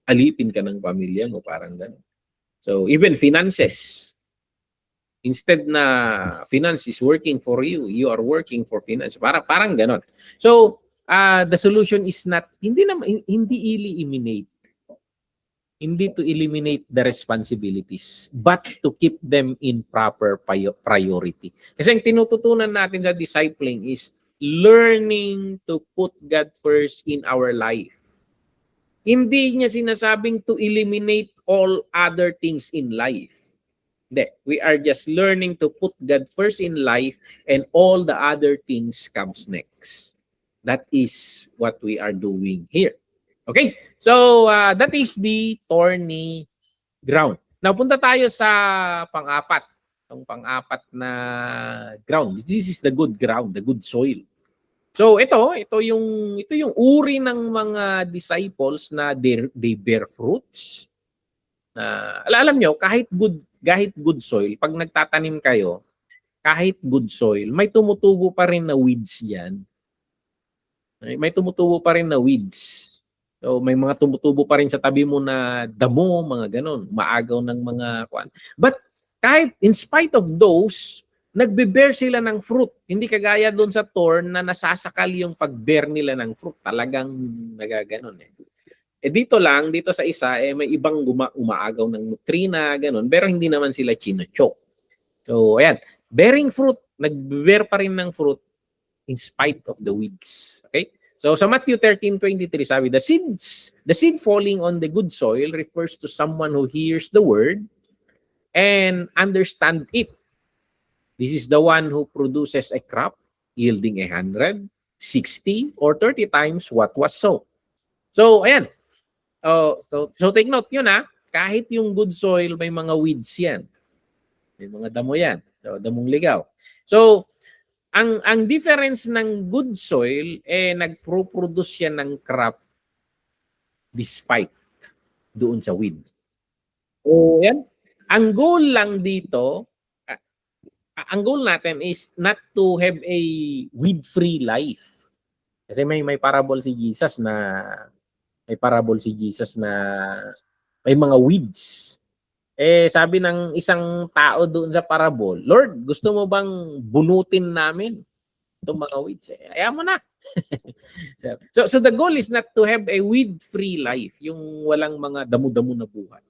Alipin ka ng pamilya mo, parang gano'n. So, even finances. Instead na finance is working for you, you are working for finance. Parang gano'n. So, the solution is not, hindi eliminate. Hindi to eliminate the responsibilities, but to keep them in proper priority. Kasi ang tinututunan natin sa discipling is learning to put God first in our life. Hindi niya sinasabing to eliminate all other things in life. Hindi. We are just learning to put God first in life and all the other things comes next. That is what we are doing here. Okay? So, that is the thorny ground. Now, punta tayo sa pang-apat. Itong pang-apat na ground. This is the good ground, the good soil. So, ito yung uri ng mga disciples na they bear fruits. Alam nyo, kahit good soil, pag nagtatanim kayo, kahit good soil, may tumutubo pa rin na weeds yan. May tumutubo pa rin na weeds. So, may mga tumutubo pa rin sa tabi mo na damo, mga ganon, maagaw ng mga kwan. But kahit in spite of those, nagbe-bear sila ng fruit. Hindi kagaya doon sa thorn na nasasakal yung pag-bear nila ng fruit. Talagang nagaganon eh. Dito sa isa, may ibang umaagaw ng nutrina, ganon, pero hindi naman sila chinochok. So, ayan. Bearing fruit, nagbe-bear pa rin ng fruit in spite of the weeds. Okay? So sa Matthew 13:23 sabi, the seed falling on the good soil refers to someone who hears the word and understand it. This is the one who produces a crop yielding 100, 60, or 30 times what was sown. So ayan. So take note yun kahit yung good soil may mga weeds yan. May mga damo yan. So damong ligaw. So ang difference ng good soil, nagpro-produce siya ng crop despite doon sa weeds. So, yan. Ang goal lang dito, ang goal natin is not to have a weed-free life. Kasi may parable si Jesus na may mga weeds. Sabi ng isang tao doon sa parable, Lord, gusto mo bang bunutin namin itong mga weeds? Ayaw mo na. so the goal is not to have a weed-free life, yung walang mga damo-damo na buhay.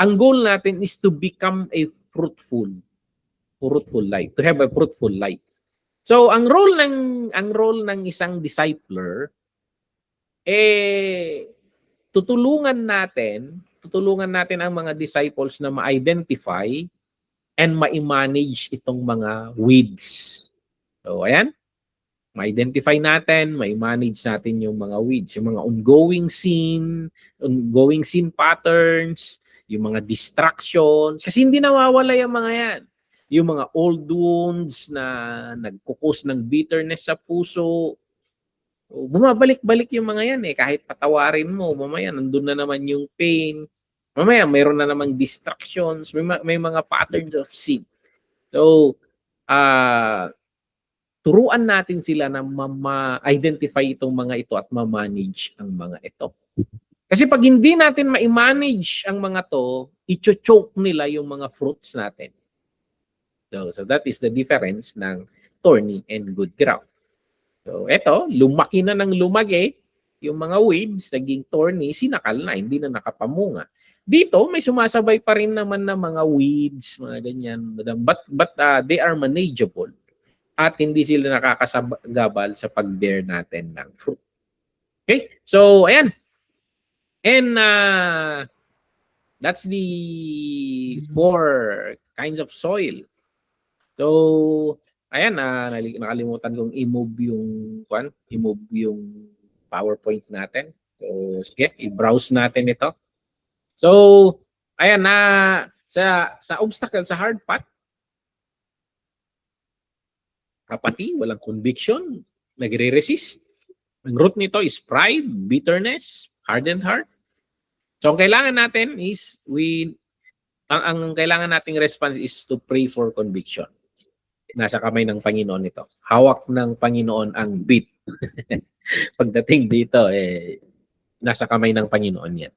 Ang goal natin is to become a fruitful life, to have a fruitful life. So ang role ng isang discipler, tutulungan natin ang mga disciples na ma-identify and ma-manage itong mga weeds. So, ayan. Ma-identify natin, ma-manage natin yung mga weeds, yung mga ongoing sin patterns, yung mga distractions. Kasi hindi nawawala yung mga yan. Yung mga old wounds na nagkukos ng bitterness sa puso. Bumabalik-balik yung mga yan kahit patawarin mo, mamaya nandun na naman yung pain, mamaya mayroon na namang distractions, may mga patterns of sin. So, turuan natin sila na ma-identify itong mga ito at ma-manage ang mga ito. Kasi pag hindi natin ma-manage ang mga to, i-choke nila yung mga fruits natin. So that is the difference ng thorny and good ground. So eto, lumaki na ng lumaki, yung mga weeds, naging thorny, sinakal na, hindi na nakapamunga. Dito, may sumasabay pa rin naman na mga weeds, mga ganyan. But they are manageable. At hindi sila nakakasagabal sa pag-bear natin ng fruit. Okay? So, ayan. And that's the 4 kinds of soil. So, ayan, nakalimutan kong i-move yung PowerPoint natin. So, sige, i-browse natin ito. So, ayan na sa obstacle, sa hard path, apathy, walang conviction, nagre-resist. Ang root nito is pride, bitterness, hardened heart. So, ang kailangan natin is ang kailangan nating response is to pray for conviction. Nasa kamay ng Panginoon ito. Hawak ng Panginoon ang bit. Pagdating dito, nasa kamay ng Panginoon yan.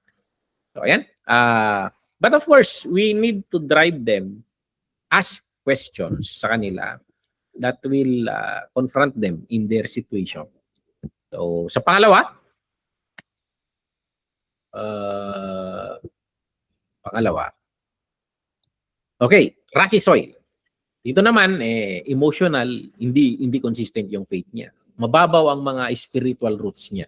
So, ayan. But of course, we need to drive them, ask questions sa kanila that will confront them in their situation. So, sa pangalawa, okay, rocky soil. Dito naman, emotional, hindi consistent yung faith niya. Mababaw ang mga spiritual roots niya.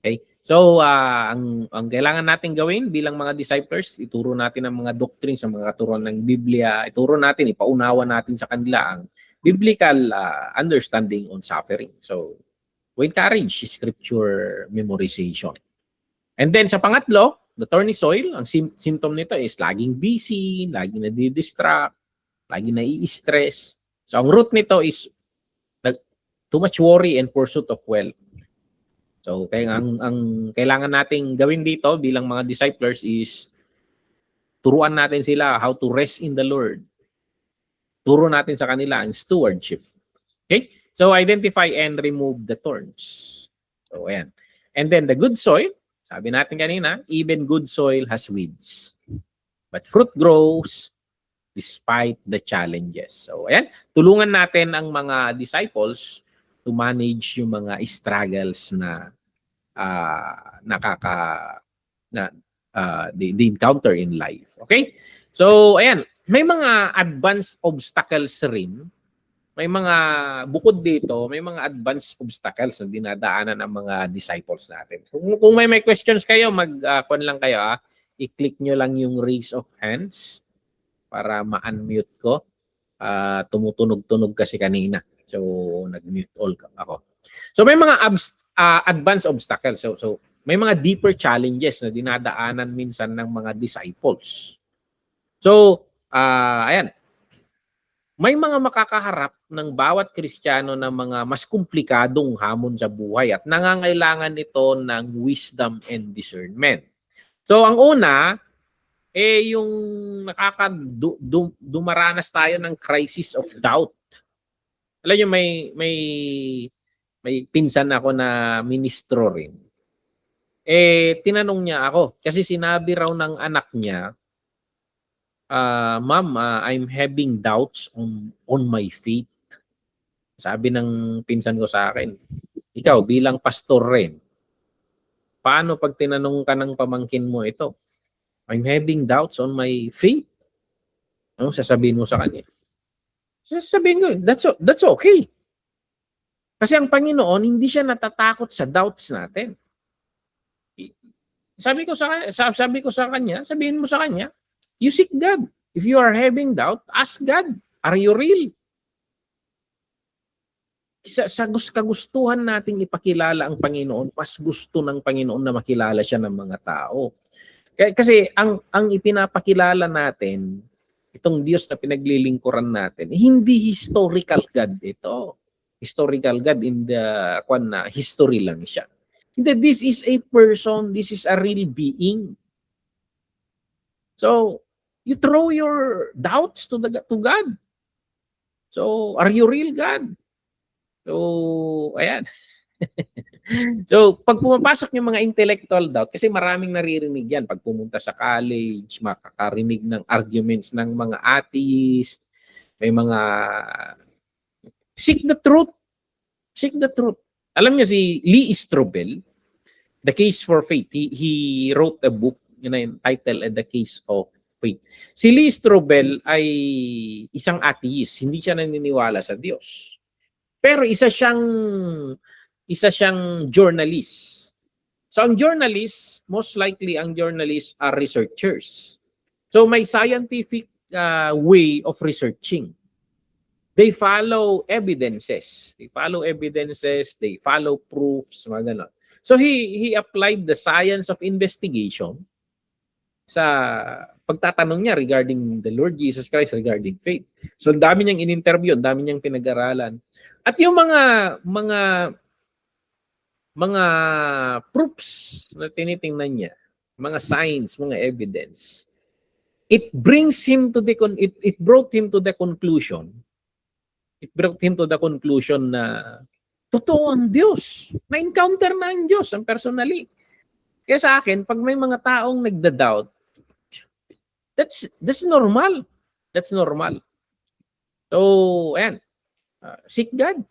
Okay? So, ang kailangan natin gawin bilang mga disciples, ituro natin ang mga doctrines, ang mga katuruan ng Biblia, ituro natin, ipaunawa natin sa kanila ang biblical understanding on suffering. So, we encourage scripture memorization. And then sa pangatlo, the thorny soil, ang symptom nito is laging busy, laging nadidistract, laging nai-stress. So, ang root nito is too much worry and pursuit of wealth. So, kaya ang kailangan nating gawin dito bilang mga disciples is turuan natin sila how to rest in the Lord. Turo natin sa kanila ang stewardship. Okay? So, identify and remove the thorns. So, ayan. And then the good soil, sabi natin kanina, even good soil has weeds. But fruit grows despite the challenges. So, ayan. Tulungan natin ang mga disciples to manage yung mga struggles na they encounter in life. Okay? So, ayan. May mga advanced obstacles rin. May mga, bukod dito, may mga advanced obstacles na dinadaanan ng mga disciples natin. Kung may questions kayo, mag-con lang kayo. I-click nyo lang yung raise of hands para ma-unmute ko. Tumutunog-tunog kasi kanina. So, nag-mute all ako. So, may mga advanced obstacles. So, may mga deeper challenges na dinadaanan minsan ng mga disciples. So, ayan. May mga makakaharap ng bawat Kristiyano na mga mas komplikadong hamon sa buhay at nangangailangan ito ng wisdom and discernment. So, ang una, yung dumaranas tayo ng crisis of doubt. Alam nyo, may pinsan ako na ministro rin. Tinanong niya ako, kasi sinabi raw ng anak niya, Ma'am, I'm having doubts on my faith. Sabi ng pinsan ko sa akin, ikaw bilang pastor rin, paano pag tinanong ka ng pamangkin mo ito? I'm having doubts on my faith. Ano sasabihin mo sa kanya? Sasabihin ko, that's okay. Kasi ang Panginoon, hindi siya natatakot sa doubts natin. Sabi ko sa kanya, sabihin mo sa kanya, you seek God. If you are having doubt, ask God, are you real? Sa kagustuhan nating ipakilala ang Panginoon, mas gusto ng Panginoon na makilala siya ng mga tao. Kasi ang ipinapakilala natin, itong Diyos na pinaglilingkuran natin, hindi historical God ito. Historical God in the history lang siya. Hindi, this is a person, this is a real being. So, you throw your doubts to God. So, are you real God? So, ayan. So, pag pumapasok yung mga intellectual doubt, kasi maraming naririnig yan. Pag pumunta sa college, makakarinig ng arguments ng mga atheist, may mga seek the truth. Seek the truth. Alam niyo si Lee Strobel, The Case for Faith. He wrote a book, yun na yung title, The Case of Faith. Si Lee Strobel ay isang atheist. Hindi siya naniniwala sa Diyos. Pero isa siyang journalist. So ang journalist, most likely ang journalists are researchers. So may scientific way of researching. They follow evidences. They follow proofs, mga ganon. So he applied the science of investigation sa pagtatanong niya regarding the Lord Jesus Christ, regarding faith. So ang dami niyang in-interview, ang dami niyang pinag-aralan. At yung mga proofs na tinitingnan niya, mga signs, mga evidence, it brought him to the conclusion na totoo ang Diyos. Na-encounter na ang Diyos, ang personally. Kaya sa akin, pag may mga taong nagda-doubt, that's normal. That's normal. So, ayan. Seek God.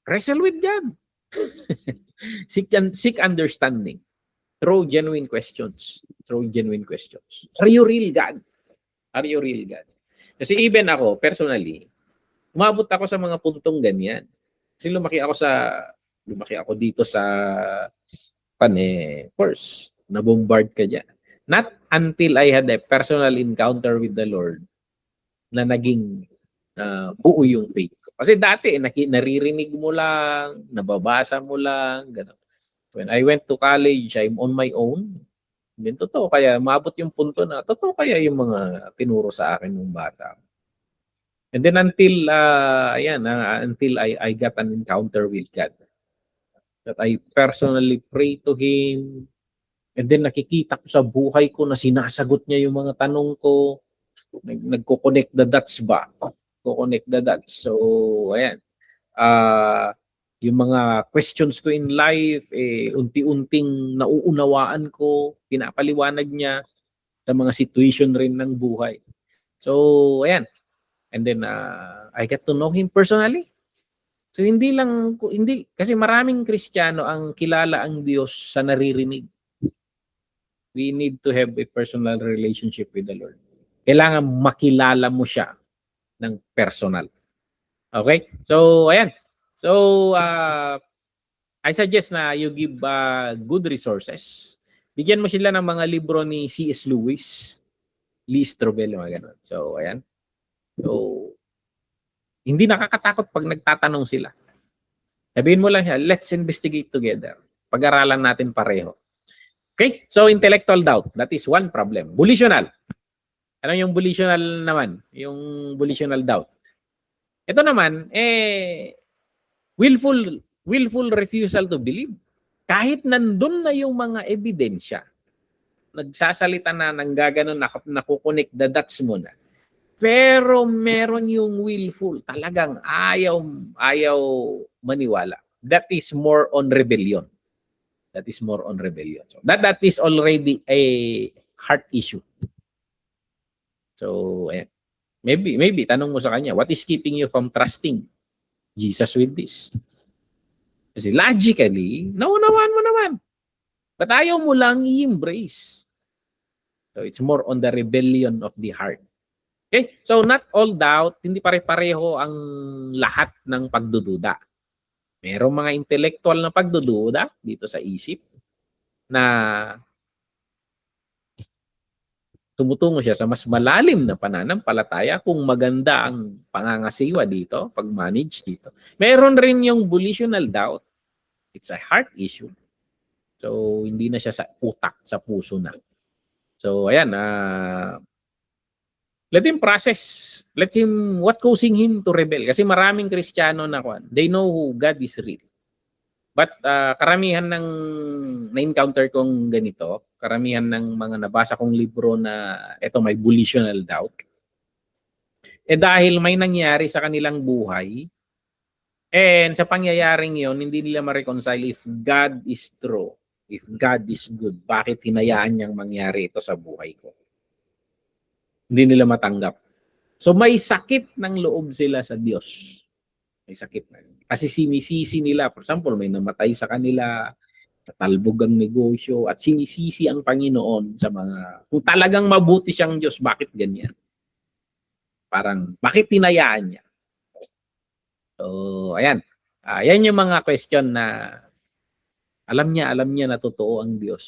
Wrestle with God. Seek understanding through genuine questions. Are you real God? Kasi even ako, personally, umabot ako sa mga puntong ganyan. Kasi lumaki ako dito sa first, nabombard ka dyan. Not until I had a personal encounter with the Lord na naging buo yung faith ko. Kasi dati, naririnig mo lang, nababasa mo lang, gano'n. When I went to college, I'm on my own. Then totoo kaya, maabot yung punto na, totoo kaya yung mga tinuro sa akin ng bata. And then until I got an encounter with God, that I personally pray to Him, and then nakikita ko sa buhay ko na sinasagot niya yung mga tanong ko, nagko-connect the dots ba? Connect the dots. So, ayan. Yung mga questions ko in life, unti-unting nauunawaan ko, pinapaliwanag niya sa mga situation rin ng buhay. So, ayan. And then I get to know Him personally. So hindi kasi maraming Kristiyano ang kilala ang Diyos sa naririnig. We need to have a personal relationship with the Lord. Kailangan makilala mo siya ng personal. Okay? So ayan. So I suggest na you give good resources. Bigyan mo sila ng mga libro ni C.S. Lewis, Lee Strobel, mga ganun. So ayan. So, hindi nakakatakot pag nagtatanong sila. Sabihin mo lang siya, let's investigate together. Pag-aralan natin pareho. Okay? So, intellectual doubt. That is one problem. Volitional. Ano yung volitional naman? Yung volitional doubt. Ito naman, willful refusal to believe. Kahit nandun na yung mga ebidensya, nagsasalita na, nanggaganon, nakukonek the dots mo na. Pero meron yung willful, talagang ayaw maniwala. That is more on rebellion. So that is already a heart issue. So maybe tanong mo sa kanya, what is keeping you from trusting Jesus with this? Kasi logically, naunawaan mo naman. But ayaw mo lang i-embrace. So it's more on the rebellion of the heart. Okay? So not all doubt, hindi pare-pareho ang lahat ng pagdududa. Merong mga intellectual na pagdududa dito sa isip na tumutungo siya sa mas malalim na pananampalataya kung maganda ang pangangasiwa dito, pag-manage dito. Meron rin yung volitional doubt. It's a heart issue. So hindi na siya sa utak, sa puso na. So ayan, let him process. What causing him to rebel? Kasi maraming Kristiyano na they know who God is real. But karamihan ng na-encounter kong ganito, karamihan ng mga nabasa kong libro na ito may volitional doubt, dahil may nangyari sa kanilang buhay And sa pangyayaring yon, hindi nila ma-reconcile if God is true, if God is good, bakit hinayaan niyang mangyari ito sa buhay ko? Hindi nila matanggap. So may sakit ng loob sila sa Diyos. May sakit na. Kasi sinisisi nila, for example, may namatay sa kanila, natalbog ang negosyo, at sinisisi ang Panginoon sa mga, kung talagang mabuti siyang Diyos, bakit ganyan? Parang, bakit tinayaan niya? So, ayan. Yan yung mga question na alam niya na totoo ang Diyos.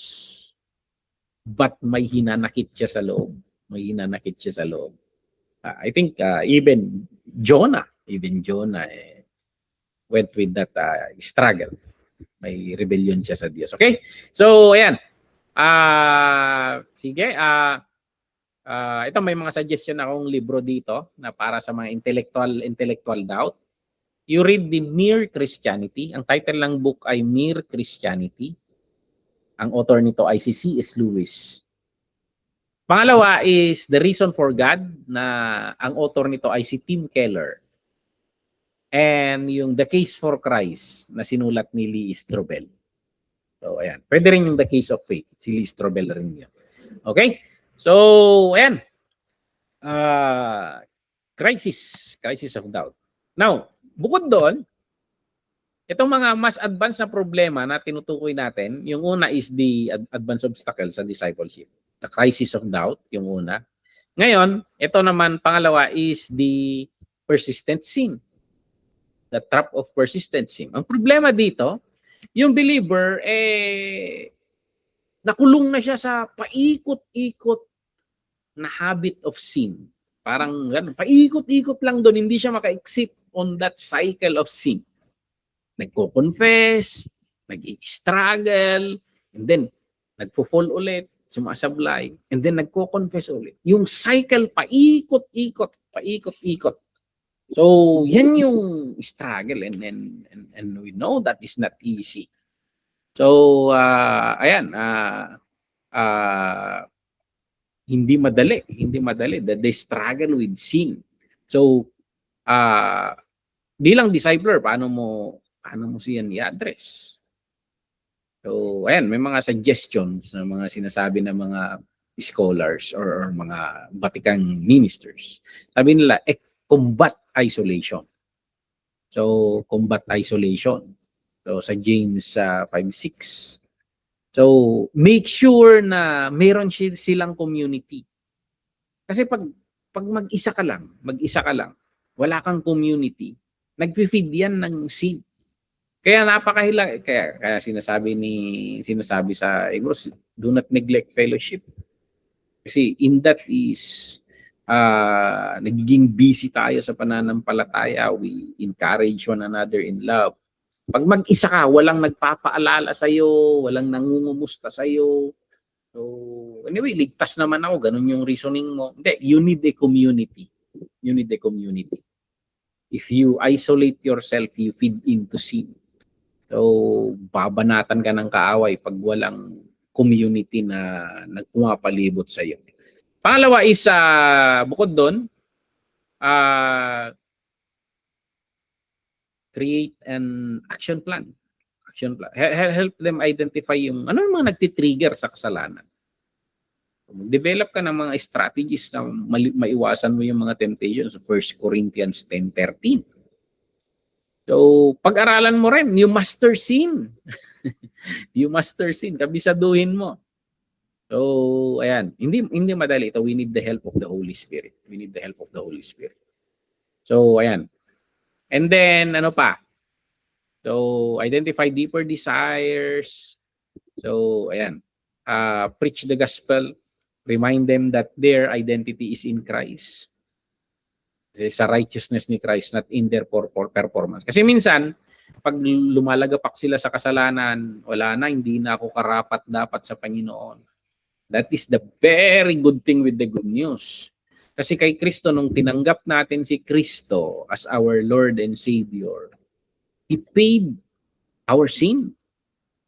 But may hinanakit siya sa loob. May hinanakit siya sa loob. I think even Jonah went with that struggle. May rebellion siya sa Diyos. Okay? So, ayan. Sige. Ito may mga suggestion akong libro dito na para sa mga intellectual doubt. You read the Mere Christianity. Ang title ng book ay Mere Christianity. Ang author nito ay si C.S. Lewis. Pangalawa is The Reason for God na ang author nito ay si Tim Keller. And yung The Case for Christ na sinulat ni Lee Strobel. So, ayan. Pwede rin yung The Case of Faith. Si Lee Strobel rin yun. Okay? So, ayan. Crisis of doubt. Now, bukod doon, itong mga mas advanced na problema na tinutukoy natin, yung una is the advanced obstacle sa discipleship. The crisis of doubt, yung una. Ngayon, ito naman, pangalawa is the persistent sin. The trap of persistent sin. Ang problema dito, yung believer, nakulong na siya sa paikot-ikot na habit of sin. Parang ganun, paikot-ikot lang doon, hindi siya maka-exit on that cycle of sin. Nagko-confess, nag-struggle, and then nagfo-fall ulit, sumasablay, and then nagko-confess ulit. Yung cycle, paikot-ikot. So, yan yung struggle, and we know that is not easy. So, ayan, hindi madali that they struggle with sin. So, bilang discipler, paano mo siyan i-address? So, ayan, may mga suggestions na mga sinasabi ng mga scholars or mga Vatican ministers. Sabi nila, combat isolation. So, combat isolation. So, sa James 5:6. So, make sure na meron silang community. Kasi pag mag-isa ka lang, wala kang community, nag-feed yan ng sin. Kaya kaya sinasabi sa Hebrews, do not neglect fellowship. Kasi in that is nagiging busy tayo sa pananampalataya, we encourage one another in love. Pag mag-isa ka, walang nagpapaalala sa iyo, walang nangungumusta sa iyo. So, anyway, ligtas naman ako, ganun yung reasoning mo. Hindi, you need a community. If you isolate yourself, you feed into sin. So, babanatan ka ng kaaway pag walang community na nagpumapalibot sa iyo. Pangalawa is, bukod doon, create an action plan. Help them identify yung ano yung mga nagtitrigger sa kasalanan. Develop ka ng mga strategies na maiwasan mo yung mga temptations. 1 Corinthians 10:13. So, pag-aralan mo rin, you master sin. Kabisaduhin mo. So, ayan. Hindi madali ito. We need the help of the Holy Spirit. So, ayan. And then, ano pa? So, identify deeper desires. So, ayan. Preach the gospel. Remind them that their identity is in Christ. Kasi sa righteousness ni Christ, not in their performance. Kasi minsan, pag lumalagapak sila sa kasalanan, wala na, hindi na ako karapat-dapat sa Panginoon. That is the very good thing with the good news. Kasi kay Kristo, nung tinanggap natin si Kristo as our Lord and Savior, He paid our sin.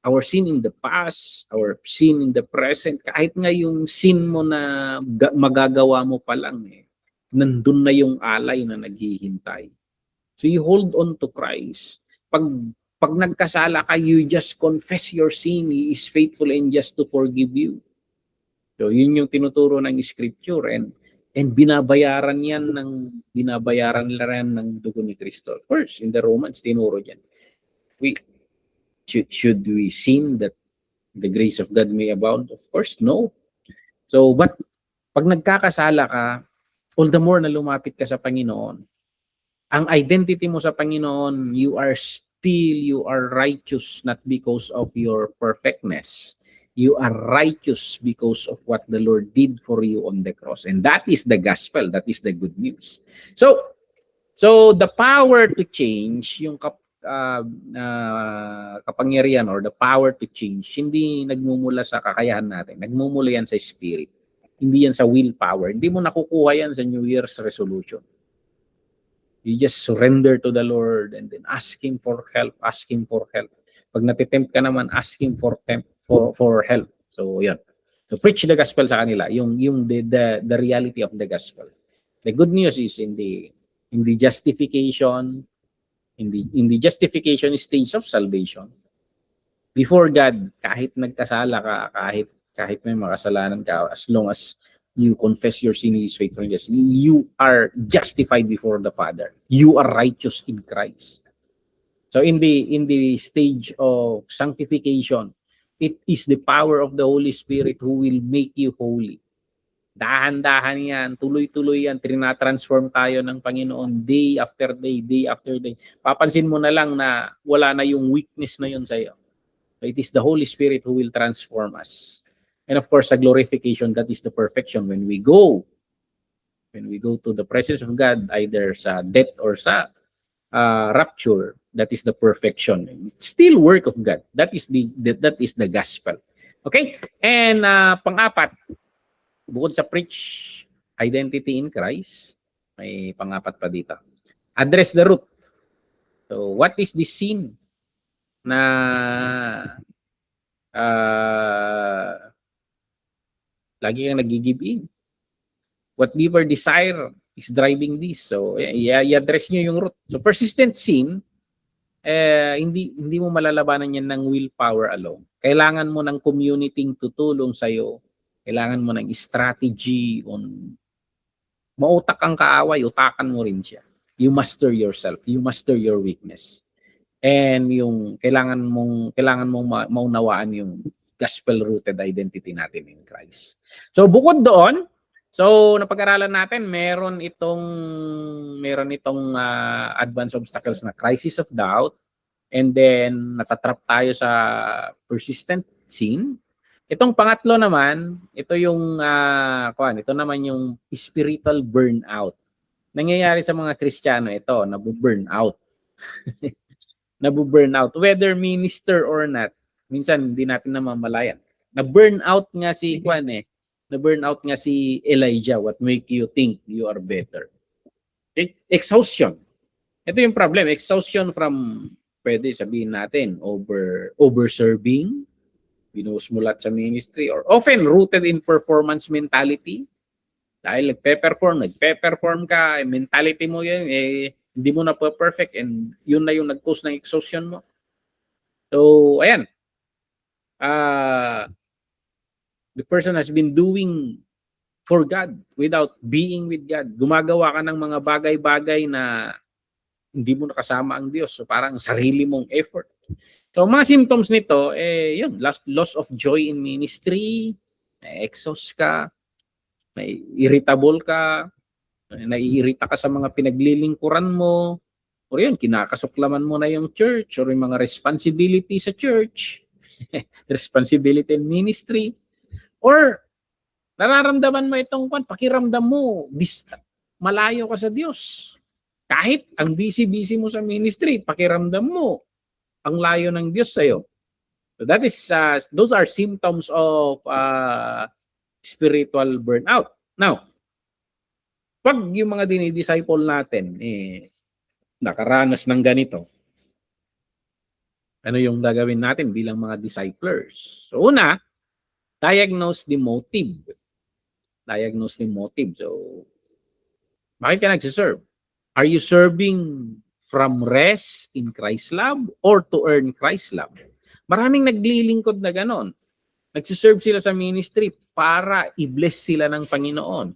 Our sin in the past, our sin in the present. Kahit nga yung sin mo na magagawa mo pa lang, nandun na yung alay na naghihintay. So you hold on to Christ. Pag nagkasala ka, you just confess your sin. He is faithful and just to forgive you. So yun yung tinuturo ng scripture, and binabayaran lang ng dugo ni Kristo. Of course, in the Romans tinuro diyan. We should we sin that the grace of God may abound? Of course, no. So but pag nagkakasala ka, all the more na lumapit ka sa Panginoon, ang identity mo sa Panginoon, you are righteous not because of your perfectness. You are righteous because of what the Lord did for you on the cross. And that is the gospel. That is the good news. So the power to change, yung kapangyarihan or the power to change, hindi nagmumula sa kakayahan natin. Nagmumula yan sa spirit. Hindi yan sa willpower. Hindi mo nakukuha yan sa New Year's resolution. You just surrender to the Lord and then ask Him for help. Ask Him for help. Pag natitempt ka naman, ask Him for help. So, yan. So, preach the gospel sa kanila. Yung the reality of the gospel. The good news is in the justification, in the justification stage of salvation. Before God, kahit nagkasala ka, kahit may makasalanan ka, as long as you confess your sin, He is faithful and just, you are justified before the Father. You are righteous in Christ. So in the stage of sanctification, it is the power of the Holy Spirit who will make you holy. Dahan-dahan yan, tuloy-tuloy yan, trina-transform tayo ng Panginoon day after day, day after day. Papansin mo na lang na wala na yung weakness na yun sa iyo. So it is the Holy Spirit who will transform us. And of course, sa glorification, that is the perfection. When we go to the presence of God, either sa death or sa rapture, that is the perfection. It's still work of God. That is the gospel. Okay? And pang-apat, bukod sa preach identity in Christ, may pang-apat pa dito. Address the root. So, what is the sin na lagi kang nag-give in? What deeper desire is driving this? So, i-address nyo yung root. So, persistent sin, hindi mo malalabanan yan ng willpower alone. Kailangan mo ng community tutulong sa'yo. Kailangan mo ng strategy on mautak ang kaaway, utakan mo rin siya. You master yourself. You master your weakness. And yung kailangan mong maunawaan yung gospel-rooted identity natin in Christ. So bukod doon, napag-aralan natin, meron itong advanced obstacles na crisis of doubt, and then natatrap tayo sa persistent sin. Itong pangatlo naman, ito naman yung spiritual burnout. Nangyayari sa mga Kristiyano ito, nabu-burnout. Nabu-burnout, whether minister or not. Minsan hindi natin namamalayan. Na-burnout nga si na-burnout nga si Elijah. What make you think you are better? Exhaustion. Ito yung problem. Exhaustion from, pwede sabihin natin, over-serving, binusmulat sa ministry, or often rooted in performance mentality. Dahil nagpe-perform ka, mentality mo yan, hindi mo na perfect, and yun na yung nag-cause ng exhaustion mo. So, ayan. The person has been doing for God without being with God. Gumagawa ka ng mga bagay-bagay na hindi mo nakasama ang Diyos. So, parang sarili mong effort. So, mga symptoms nito, yun, loss of joy in ministry, exhaust ka, irritable ka, naiirita ka sa mga pinaglilingkuran mo, o yun, kinakasuklaman mo na yung church or yung mga responsibility sa church, responsibility in ministry, or nararamdaman mo itong pakiramdam mo, malayo ka sa Diyos. Kahit ang busy-busy mo sa ministry, pakiramdam mo, ang layo ng Diyos sa'yo. So that is, those are symptoms of spiritual burnout. Now, pag yung mga dinidisciple natin, nakaranas ng ganito, ano yung gagawin natin bilang mga disciplers? So, una, diagnose the motive. So, bakit ka nagsiserve? Are you serving from rest in Christ's love or to earn Christ's love. Maraming naglilingkod na ganon. Nagsiserve sila sa ministry para i-bless sila ng Panginoon.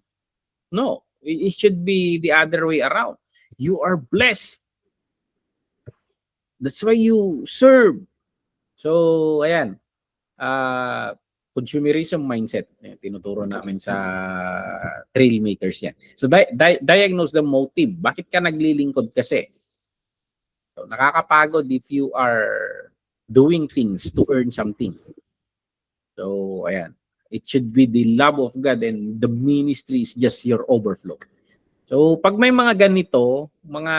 No, it should be the other way around. You are blessed. That's why you serve. So, ayan. Consumerism mindset. Tinuturo namin sa trailmakers yan. So, diagnose the motive. Bakit ka naglilingkod kasi? So, nakakapagod if you are doing things to earn something. So, ayan. It should be the love of God and the ministry is just your overflow. So, pag may mga ganito, mga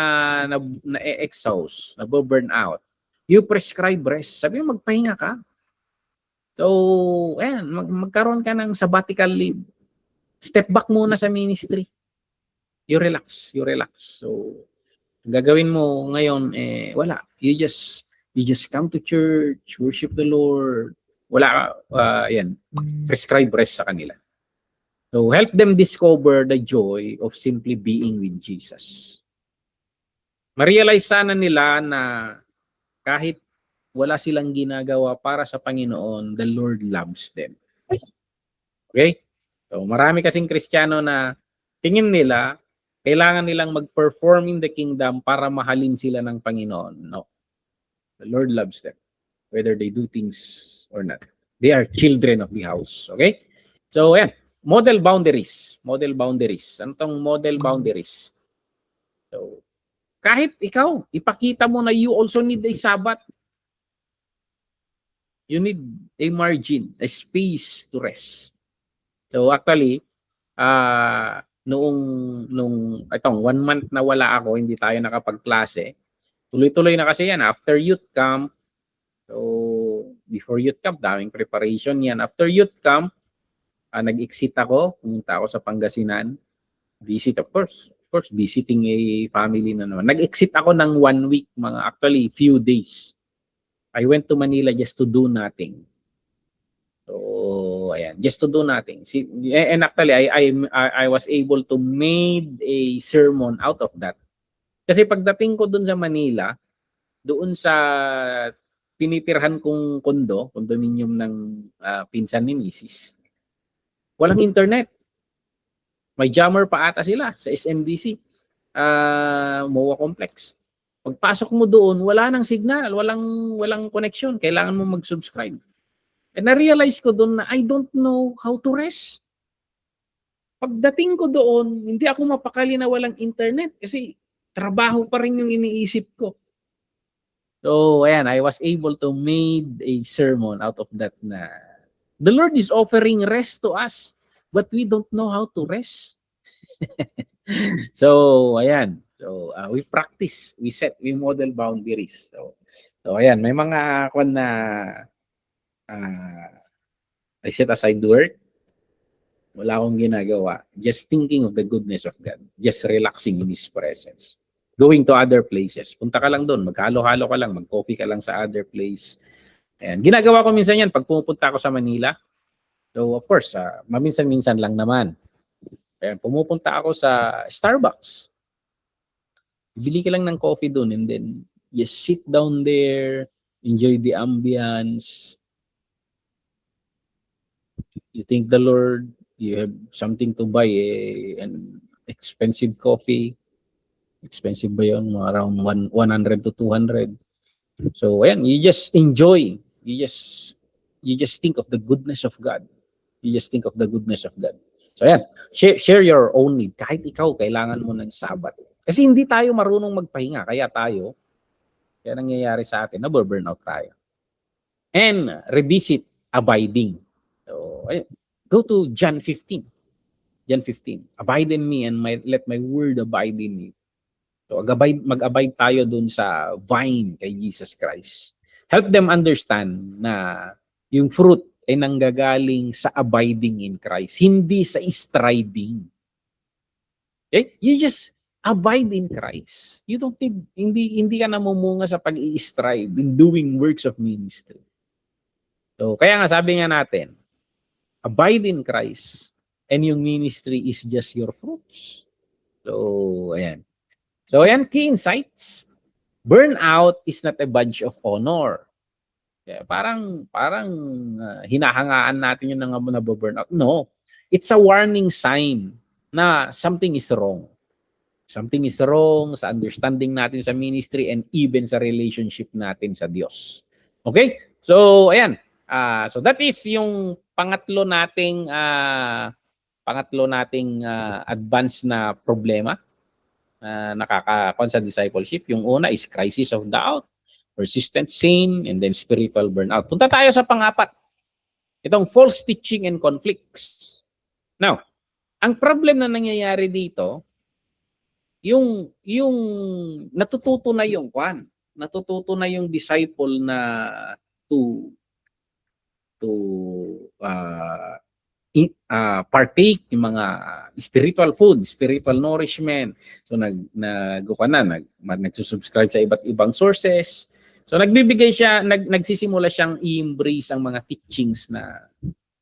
na-exhaust, na-burn out, you prescribe rest. Sabi mo, magpahinga ka. So, ayan, magkaroon ka ng sabbatical leave. Step back muna sa ministry. You relax. So, gagawin mo ngayon, wala. You just come to church, worship the Lord. Wala, yan, prescribe rest sa kanila. So, help them discover the joy of simply being with Jesus. Ma-realize sana nila na kahit wala silang ginagawa para sa Panginoon, the Lord loves them. Okay? So, marami kasing Kristiyano na tingin nila, kailangan nilang mag-perform in the kingdom para mahalin sila ng Panginoon. No. The Lord loves them, whether they do things or not. They are children of the house. Okay? So, ayan. Model boundaries. Model boundaries. Ano tong model boundaries? So, kahit ikaw, ipakita mo na you also need a Sabbath. You need a margin, a space to rest. So, actually, nung itong 1 month na wala ako, hindi tayo nakapagklase. Tuloy-tuloy na kasi yan. After youth camp, so, before youth camp, daming preparation yan. After youth camp, nag-exit ako, pumunta ako sa Pangasinan. Visit, of course, visiting a family na naman. Nag-exit ako ng 1 week, actually, few days. I went to Manila just to do nothing. So, ayan, just to do nothing. See, and actually, I was able to made a sermon out of that. Kasi pagdating ko dun sa Manila, doon sa tinitirhan kong condominium ng pinsan ni Mrs., walang internet. May jammer pa ata sila sa SMDC, MOA Complex. Pagpasok mo doon, wala nang signal, walang connection. Kailangan mo mag-subscribe. And na-realize ko doon na I don't know how to rest. Pagdating ko doon, hindi ako mapakali na walang internet kasi trabaho pa rin yung iniisip ko. So, ayan, I was able to made a sermon out of that na the Lord is offering rest to us, but we don't know how to rest. So, ayan. So, we practice, we model boundaries. So ayan, may mga kwan na I set aside work. Wala akong ginagawa. Just thinking of the goodness of God. Just relaxing in His presence. Going to other places. Punta ka lang doon, maghalo-halo ka lang, mag-coffee ka lang sa other place. Ayan. Ginagawa ko minsan yan pag pumupunta ako sa Manila. So, of course, maminsan-minsan lang naman. Ayan, pumupunta ako sa Starbucks. Bili ka lang ng coffee doon and then just sit down there, enjoy the ambience. You thank the Lord, you have something to buy, an expensive coffee. Expensive ba yun? Around 100 to 200. So, ayan, you just enjoy. You just think of the goodness of God. You just think of the goodness of God. So, ayan, share your own need. Kahit ikaw, kailangan mo ng Sabbath. Kasi hindi tayo marunong magpahinga. Kaya nangyayari sa atin, na-burnout tayo. And revisit abiding. So, ayan, go to John 15. John 15. Abide in me and let my word abide in you. So, mag-abide tayo dun sa vine kay Jesus Christ. Help them understand na yung fruit ay nanggagaling sa abiding in Christ, hindi sa striving. Okay? You just abide in Christ. You don't need, hindi ka namumunga sa pag-i-strive in doing works of ministry. So, kaya nga sabi nga natin, abide in Christ and yung ministry is just your fruits. So, ayan. So, ayan, key insights. Burnout is not a badge of honor. Kaya parang hinahangaan natin yung nababurnout. No. It's a warning sign na something is wrong. Something is wrong sa understanding natin sa ministry and even sa relationship natin sa Diyos. Okay? So, ayan. So that is yung pangatlo nating advanced na problema nakakakon sa discipleship. Yung una is crisis of doubt, persistent sin, and then spiritual burnout. Punta tayo sa pang-apat. Itong false teaching and conflicts. Now, ang problem na nangyayari dito, yung natututo na yung disciple na to partake ng mga spiritual food, spiritual nourishment. So nagsusubscribe sa iba't ibang sources. So nagsisimula siyang i-embrace ang mga teachings na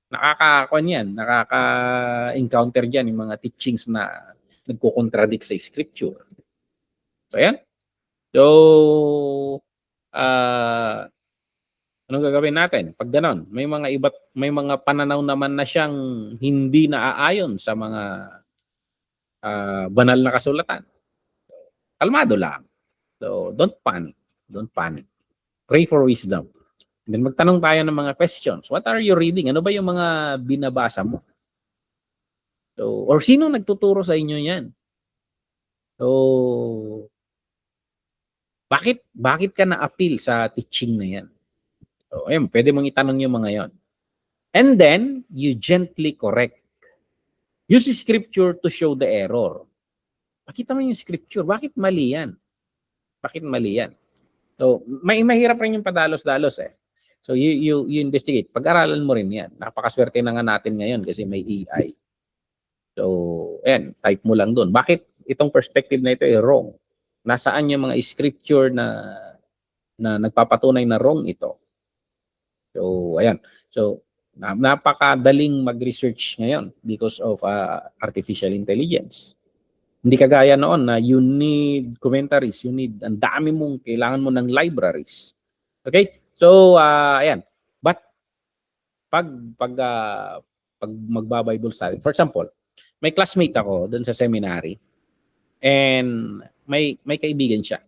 nakaka-encounter diyan yung mga teachings na nagko-contradict sa scripture. So ayan. So anong gagawin natin? Pag ganon, may mga pananaw naman na siyang hindi naaayon sa mga banal na kasulatan. Kalmado lang. So don't panic. Don't panic. Pray for wisdom. And then magtanong tayo ng mga questions. What are you reading? Ano ba yung mga binabasa mo? So, or sino nagtuturo sa inyo yan? So, bakit ka na-appeal sa teaching na yan? So, ayun, pwede mong itanong yung mga yon. And then, you gently correct. Use scripture to show the error. Makita mo yung scripture. Bakit mali yan? Bakit mali yan? So, mahirap rin yung padalos-dalos eh. So, you investigate. Pag-aralan mo rin yan. Napakaswerte na nga natin ngayon kasi may AI. So, ayan, type mo lang doon. Bakit itong perspective na ito ay wrong? Nasaan yung mga scripture na nagpapatunay na wrong ito? So, ayan. So, napakadaling mag-research ngayon because of artificial intelligence. Hindi kagaya noon na you need commentaries, ang dami kailangan mo ng libraries. Okay? So, ayan. But, pag magba-Bible study, for example, may classmate ako doon sa seminary and may kaibigan siya.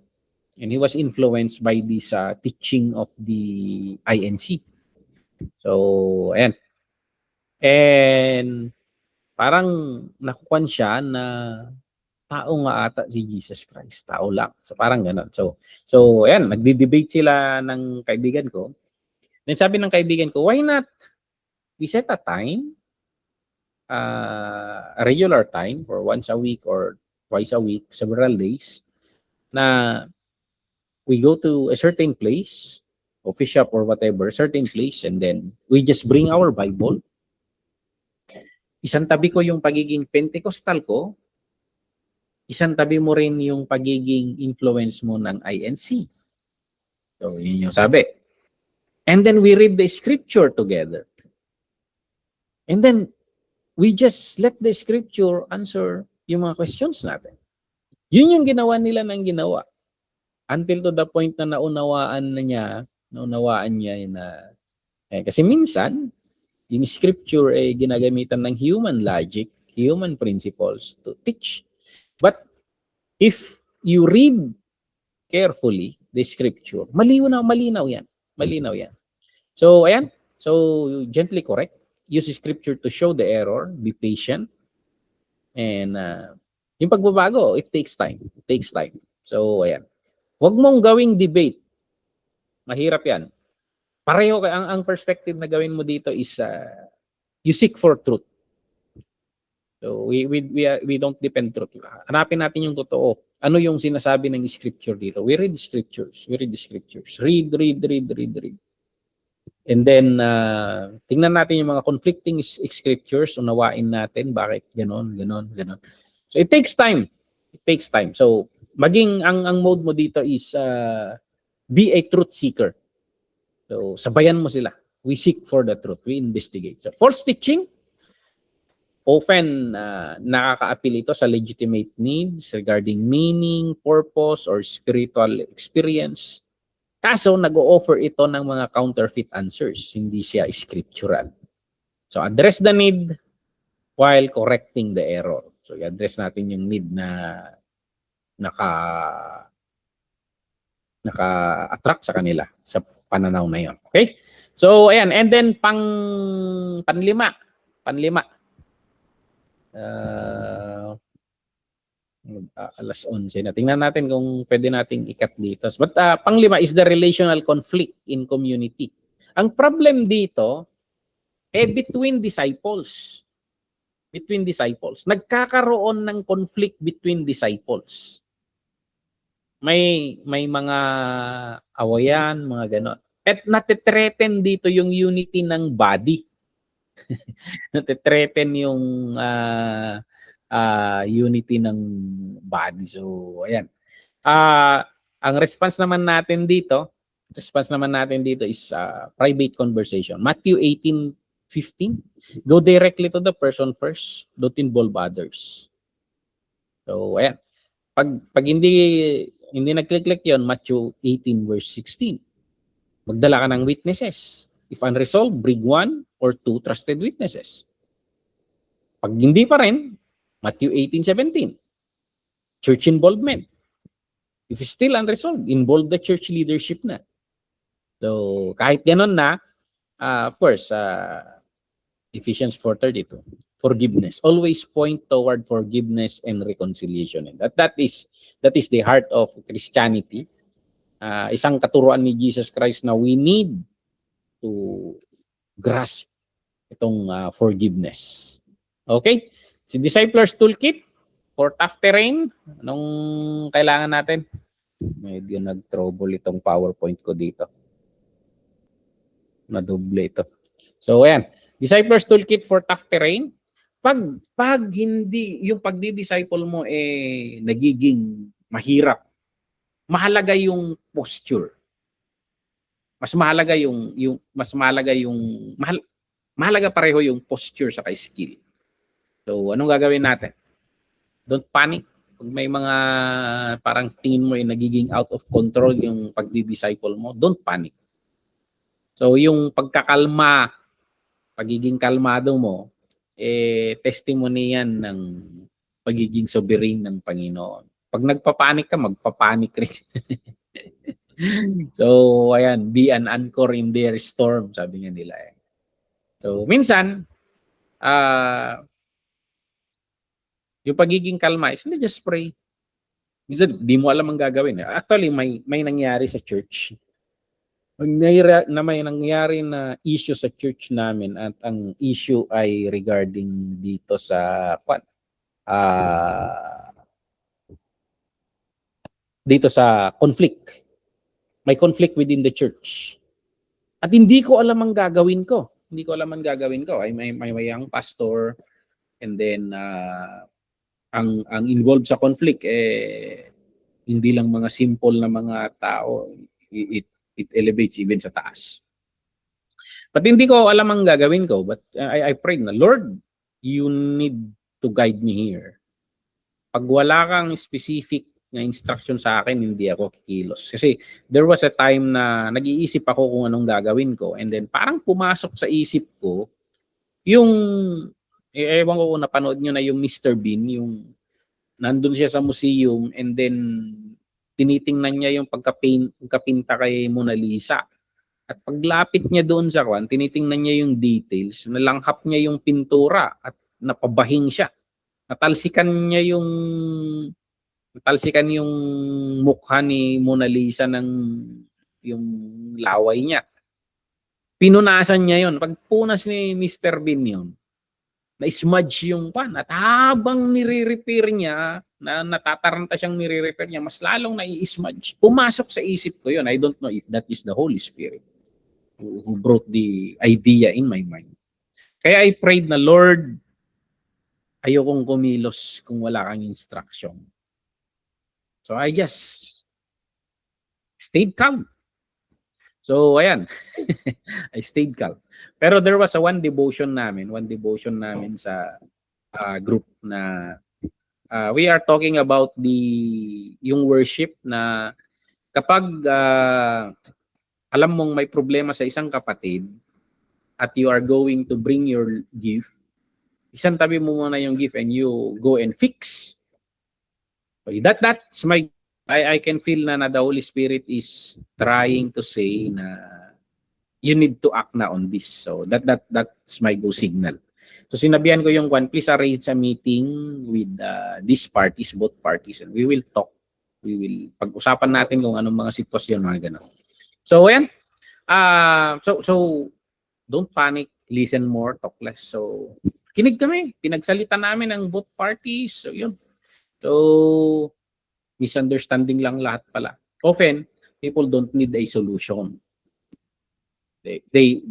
And he was influenced by this teaching of the INC. So, ayan. And parang nakukuhan siya na tao nga ata si Jesus Christ. Tao lang. So, parang gano'n. So ayan, nagdi-debate sila ng kaibigan ko. Then sabi ng kaibigan ko, why not we set a time, a regular time for once a week or twice a week, several days, na we go to a certain place, coffee shop or whatever, certain place, and then we just bring our Bible. Isang tabi ko yung pagiging Pentecostal ko, isang tabi mo rin yung pagiging influence mo ng INC. So, yun yung sabi. And then we read the scripture together. And then we just let the scripture answer yung mga questions natin. Yun yung ginawa nila ng ginawa. Until to the point na naunawaan niya na kasi minsan yung scripture ay ginagamitan ng human logic, human principles to teach. But if you read carefully the scripture, malinaw yan. So ayan, so gently correct. Use scripture to show the error, be patient. And yung pagbabago, it takes time. So ayan. Huwag mong gawing debate. Mahirap yan. Pareho ang perspective na gawin mo dito is you seek for truth. So we don't depend truth. Hanapin natin yung totoo. Ano yung sinasabi ng scripture dito? We read the scriptures. Read. And then tingnan natin yung mga conflicting scriptures, unawain natin bakit ganon. So it takes time. So maging ang mode mo dito is be a truth seeker. So sabayan mo sila. We seek for the truth. We investigate. So false teaching, often nakaka-appeal ito sa legitimate needs regarding meaning, purpose, or spiritual experience. Kaso nag-o-offer ito ng mga counterfeit answers, hindi siya scriptural. So address the need while correcting the error. So i-address natin yung need na naka-attract sa kanila sa pananaw na yon. Okay? So ayan, and then panlima. Alas 11 na. Tingnan natin kung pwede nating ikat dito. But panglima is the relational conflict in community. Ang problem dito between disciples. Between disciples. Nagkakaroon ng conflict between disciples. May mga awayan, mga ganon. At natitreten dito yung unity ng body. Natitreten yung unity ng body. So, ayan. Ang response naman natin dito is private conversation. Matthew 18:15. Go directly to the person first. Don't involve others. So, ayan. Pag hindi nag-click yon, Matthew 18:16. Magdala ka ng witnesses. If unresolved, bring 1 or 2 trusted witnesses. Pag hindi pa rin, Matthew 18:17. Church involvement. If it's still unresolved, involve the church leadership na. So, kahit ganun na, of course, Ephesians 4:32. Forgiveness. Always point toward forgiveness and reconciliation. And that is the heart of Christianity. Isang katuruan ni Jesus Christ na we need to grasp itong forgiveness. Okay? Si Disciples Toolkit for tough terrain. Anong kailangan natin? Medyo nag-trouble itong PowerPoint ko dito. Nadoble ito. So, ayan. Disciples Toolkit for tough terrain. Pag hindi, yung pagdi-disciple mo nagiging mahirap, mahalaga yung posture. Mahalaga pareho yung posture sa skill. So, anong gagawin natin? Don't panic. Pag may mga parang tingin mo nagiging out of control yung pagdi-disciple mo, don't panic. So, yung pagiging kalmado mo, testimony yan ng pagiging sovereign ng Panginoon. Pag nagpapanik ka, magpapanik rin. So, ayan, be an anchor in their storm, sabi nga nila. So, minsan, yung pagiging kalma is just pray. Minsan, di mo alam ang gagawin. Actually, may nangyari sa church. May nangyari na issue sa church namin at ang issue ay regarding dito sa conflict. May conflict within the church. At hindi ko alam ang gagawin ko. Ay may young pastor and then ang involved sa conflict hindi lang mga simple na mga tao. It elevates even sa taas. But hindi ko alam ang gagawin ko. But I prayed na, Lord, you need to guide me here. Pag wala kang specific na instruction sa akin, hindi ako kikilos. Kasi there was a time na nag-iisip ako kung anong gagawin ko. And then parang pumasok sa isip ko, yung, ewan ko kung napanood nyo na yung Mr. Bean, yung nandun siya sa museum and then tinitingnan niya yung pagkapinta kay Mona Lisa. At paglapit niya doon sa tinitingnan niya yung details, nalanghap niya yung pintura at napabahing siya. Natalsikan yung mukha ni Mona Lisa ng yung laway niya. Pinunasan niya yon. Pagpunas ni Mr. Bean yun, na-smudge yung pan. At habang nire-repair niya, natataranta siyang nire-repair niya, mas lalong na-i-smudge. Pumasok sa isip ko yun. I don't know if that is the Holy Spirit who brought the idea in my mind. Kaya I prayed na, Lord, ayokong kumilos kung wala kang instruction. So I just stayed calm. So ayan, I stayed calm. Pero there was one devotion namin sa group na we are talking about yung worship na kapag alam mong may problema sa isang kapatid at you are going to bring your gift, isang tabi mo muna yung gift and you go and fix. That's my I can feel na the Holy Spirit is trying to say na you need to act na on this. So that's my go signal. So sinabihan ko yung one, please arrange a meeting with these parties, both parties, and we will talk. We will pag-usapan natin kung anong mga sitwasyon, mga ganun. So ayan. So don't panic, listen more, talk less. So kinig kami, pinagsalita namin ng both parties. So yun. So misunderstanding lang lahat pala. Often people don't need a solution. They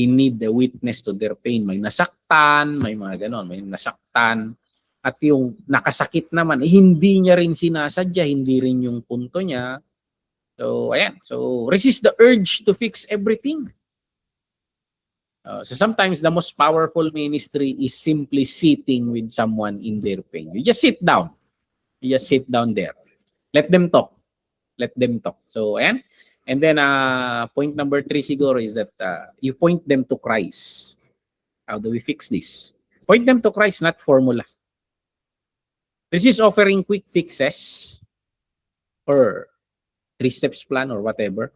need the witness to their pain. May nasaktan, may mga ganon, may nasaktan. At yung nakasakit naman, hindi niya rin sinasadya, hindi rin yung punto niya. So, ayan. So, resist the urge to fix everything. So, sometimes the most powerful ministry is simply sitting with someone in their pain. You just sit down. You just sit down there. Let them talk. Let them talk. So, ayan. And then point number 3 siguro is that you point them to Christ. How do we fix this? Point them to Christ, not formula. This is offering quick fixes or 3 steps plan or whatever.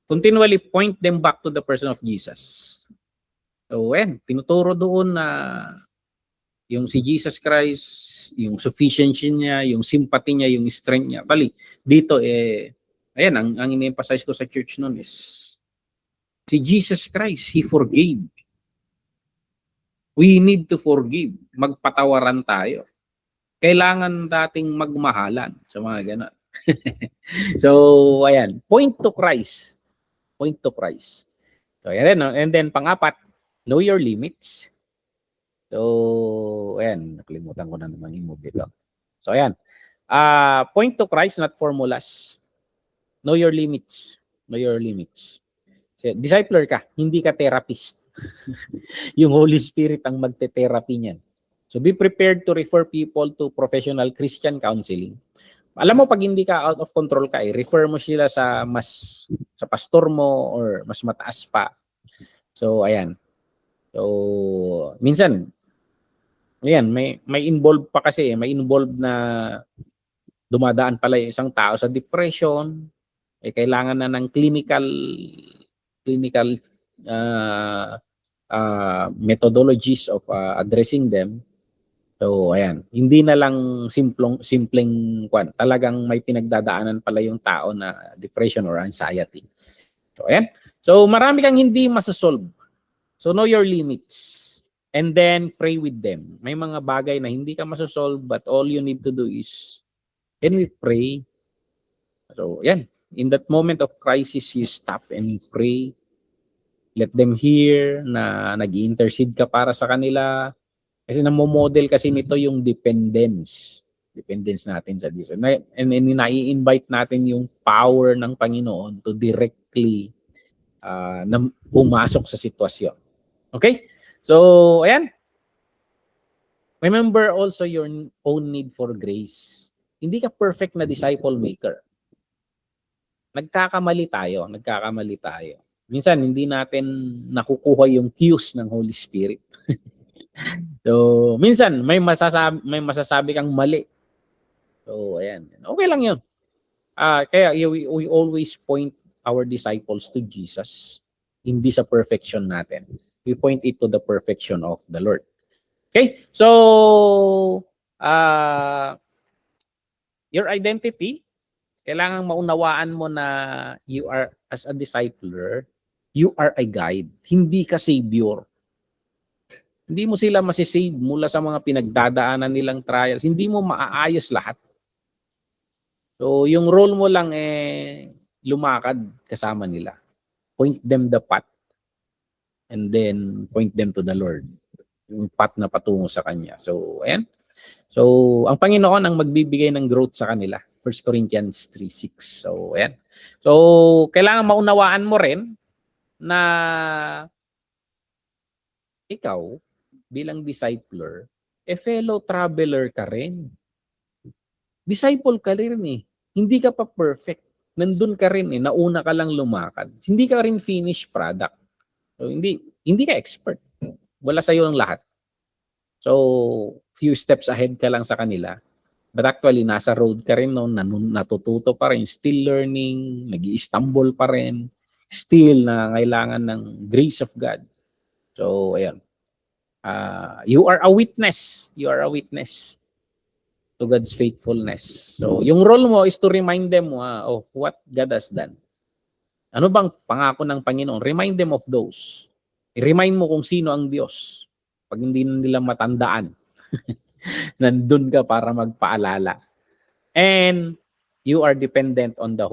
Continually point them back to the person of Jesus. So, tinuturo doon na yung si Jesus Christ, yung sufficiency niya, yung sympathy niya, yung strength niya. Bali, dito ayan, ang in-emphasize ko sa church noon is si Jesus Christ, He forgave. We need to forgive. Magpatawaran tayo. Kailangan dating magmahalan sa mga ganun. So, ayan. Point to Christ. Point to Christ. So, ayan. And then, pang-apat, know your limits. So, ayan. Nakalimutan ko na naman i-move ito. So, ayan. Point to Christ, not formulas. Know your limits. Know your limits. So, discipler ka, hindi ka therapist. Yung Holy Spirit ang magte-therapy niyan. So be prepared to refer people to professional Christian counseling. Alam mo, pag hindi ka out of control ka, refer mo sila sa pastor mo or mas mataas pa. So, ayan. So, minsan, ayan, may involved pa kasi, may involved na dumadaan pala yung isang tao sa depression, kailangan na ng clinical methodologies of addressing them. So, ayan. Hindi na lang simpleng kwan. Talagang may pinagdadaanan pala yung tao na depression or anxiety. So, ayan. So, marami kang hindi masasolve. So, know your limits. And then, pray with them. May mga bagay na hindi ka masasolve, but all you need to do is, can we pray? So, ayan. In that moment of crisis, you stop and pray. Let them hear na nag-intercede ka para sa kanila. Kasi namomodel kasi nito yung dependence. Dependence natin sa Jesus. And nai-invite natin yung power ng Panginoon to directly pumasok sa sitwasyon. Okay? So, ayan. Remember also your own need for grace. Hindi ka perfect na disciple maker. Nagkakamali tayo. Minsan, hindi natin nakukuha yung cues ng Holy Spirit. So, minsan, may masasabi kang mali. So, ayan. Okay lang yun. Kaya we always point our disciples to Jesus. Hindi sa perfection natin. We point it to the perfection of the Lord. Okay? So, your identity, kailangang maunawaan mo na you are, as a discipler, you are a guide. Hindi ka savior. Hindi mo sila masisave mula sa mga pinagdadaanan nilang trials. Hindi mo maaayos lahat. So, yung role mo lang lumakad kasama nila. Point them the path. And then, point them to the Lord. Yung path na patungo sa Kanya. So, ayan. So, ang Panginoon ang magbibigay ng growth sa kanila. 1 Corinthians 3:6. So, ayan. So, kailangan maunawaan mo rin na ikaw, bilang discipler, fellow traveler ka rin. Disciple ka rin eh. Hindi ka pa perfect. Nandun ka rin eh. Nauna ka lang lumakad. Hindi ka rin finished product. So, hindi ka expert. Wala sa'yo ang lahat. So, few steps ahead ka lang sa kanila. But actually, nasa road ka rin noon, natututo pa rin, still learning, nag-i-stumble pa rin, still na kailangan ng grace of God. So, ayan. You are a witness. You are a witness to God's faithfulness. So, yung role mo is to remind them of what God has done. Ano bang pangako ng Panginoon? Remind them of those. I-remind mo kung sino ang Diyos. Pag hindi nila matandaan, nandun ka para magpaalala. And you are dependent on the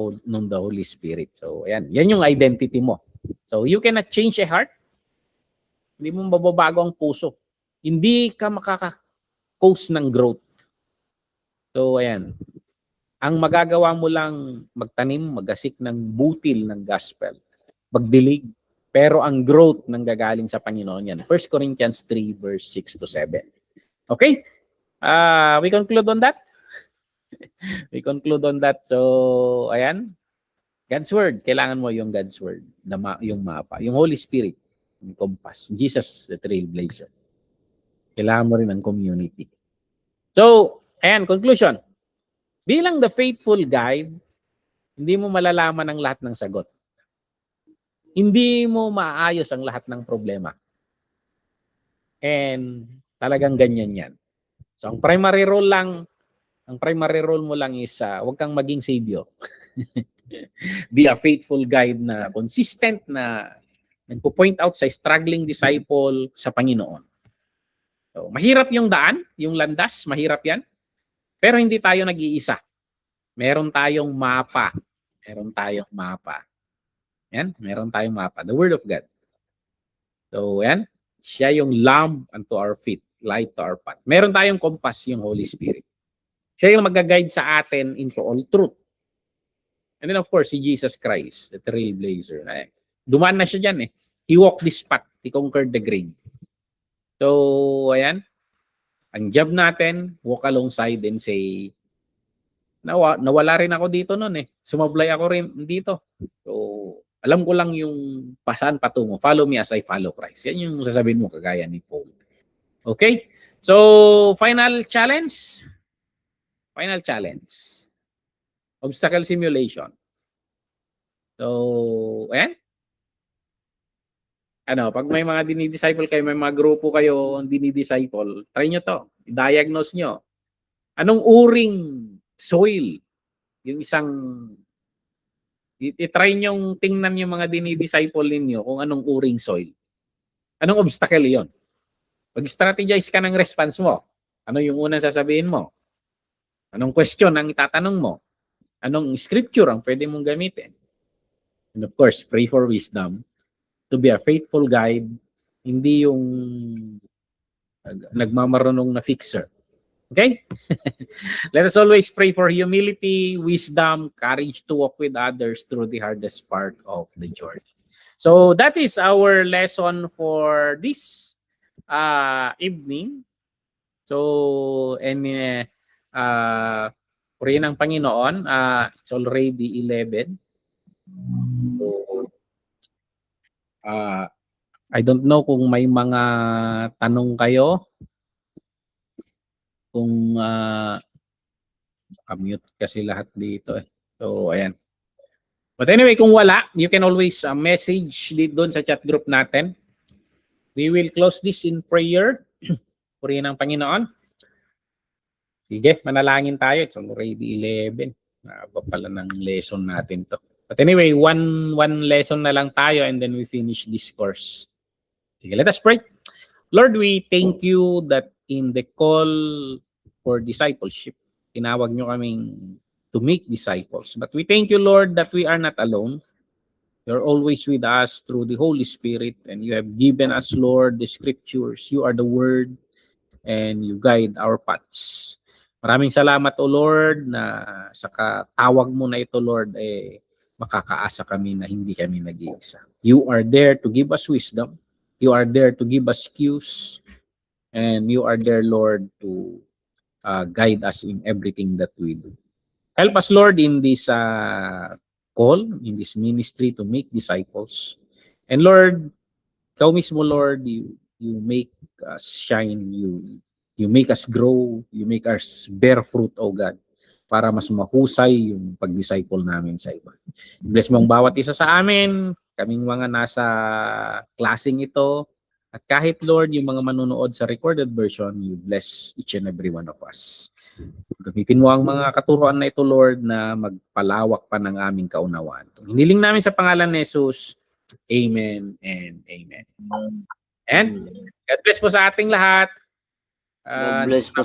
Holy Spirit. So, ayan. Yan yung identity mo. So, you cannot change a heart. Hindi mo mababago ang puso. Hindi ka makaka-cause ng growth. So, ayan. Ang magagawa mo lang magtanim, magasik ng butil ng gospel. Magdilig. Pero ang growth nang gagaling sa Panginoon yan. 1 Corinthians 3 verse 6 to 7. Okay? We conclude on that. We conclude on that. So, ayan. God's Word. Kailangan mo yung God's Word. Yung mapa. Yung Holy Spirit. Yung compass. Jesus, the trailblazer. Kailangan mo rin ang community. So, ayan. Conclusion. Bilang the faithful guide, hindi mo malalaman ang lahat ng sagot. Hindi mo maayos ang lahat ng problema. And talagang ganyan yan. So, ang primary role mo lang is huwag kang maging savior. Be a faithful guide na consistent na nagpo-point out sa struggling disciple sa Panginoon. So, mahirap yung daan, yung landas, mahirap yan. Pero hindi tayo nag-iisa. Meron tayong mapa. Yan, meron tayong mapa. The Word of God. So, yan. Siya yung lamp unto our feet, light to our path. Meron tayong compass, yung Holy Spirit. Siya yung mag-guide sa atin into all truth. And then of course, si Jesus Christ, the trailblazer. Dumaan na siya dyan eh. He walked this path. He conquered the grave. So, ayan. Ang job natin, walk alongside and say, nawala rin ako dito noon eh. Sumablay ako rin dito. So, alam ko lang yung saan patungo. Follow me as I follow Christ. Yan yung sasabihin mo kagaya ni Paul. Okay? So, final challenge. Obstacle simulation. So, ayan. Pag may mga dinidisciple kayo, may mga grupo kayo ang dinidisciple, try nyo to. I-diagnose nyo. Anong uring soil? Yung isang, i-try nyong tingnan yung mga dinidisciple ninyo kung anong uring soil. Anong obstacle yon? Mag-strategize ka ng response mo. Ano yung unang sasabihin mo? Anong question ang itatanong mo? Anong scripture ang pwede mong gamitin? And of course, pray for wisdom to be a faithful guide, hindi yung nagmamarunong na fixer. Okay? Let us always pray for humility, wisdom, courage to walk with others through the hardest part of the journey. So that is our lesson for this evening. So, purihin ng Panginoon, it's already 11. So, I don't know kung may mga tanong kayo. Kung mute kasi lahat dito eh. So, ayan. But anyway, kung wala, you can always message doon sa chat group natin. We will close this in prayer. Purihin ng Panginoon. Sige, manalangin tayo. It's already 11. Nakaba pala ng lesson natin to. But anyway, one lesson na lang tayo and then we finish this course. Sige, let us pray. Lord, we thank you that in the call for discipleship, tinawag nyo kaming to make disciples. But we thank you, Lord, that we are not alone. You're always with us through the Holy Spirit and you have given us, Lord, the scriptures. You are the Word and you guide our paths. Maraming salamat, O Lord, na sa katawag mo na ito, Lord, makakaasa kami na hindi kami nag-iisa. You are there to give us wisdom. You are there to give us cues. And you are there, Lord, to guide us in everything that we do. Help us, Lord, in this call, in this ministry to make disciples. And Lord, Ikaw mismo, Lord, you make us shine, you make us grow, you make us bear fruit, O God, para mas mahusay yung pag-disciple namin sa iba. Bless mo ang bawat isa sa amin, kaming mga nasa klaseng ito, at kahit, Lord, yung mga manunood sa recorded version, you bless each and every one of us. Gamitin mo ang mga katuruan na ito, Lord, na magpalawak pa ng aming kaunawaan. Hiniling namin sa pangalan ni Jesus. Amen and amen. And God bless po sa ating lahat. God bless po.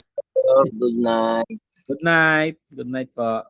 Good night. Good night. Good night po.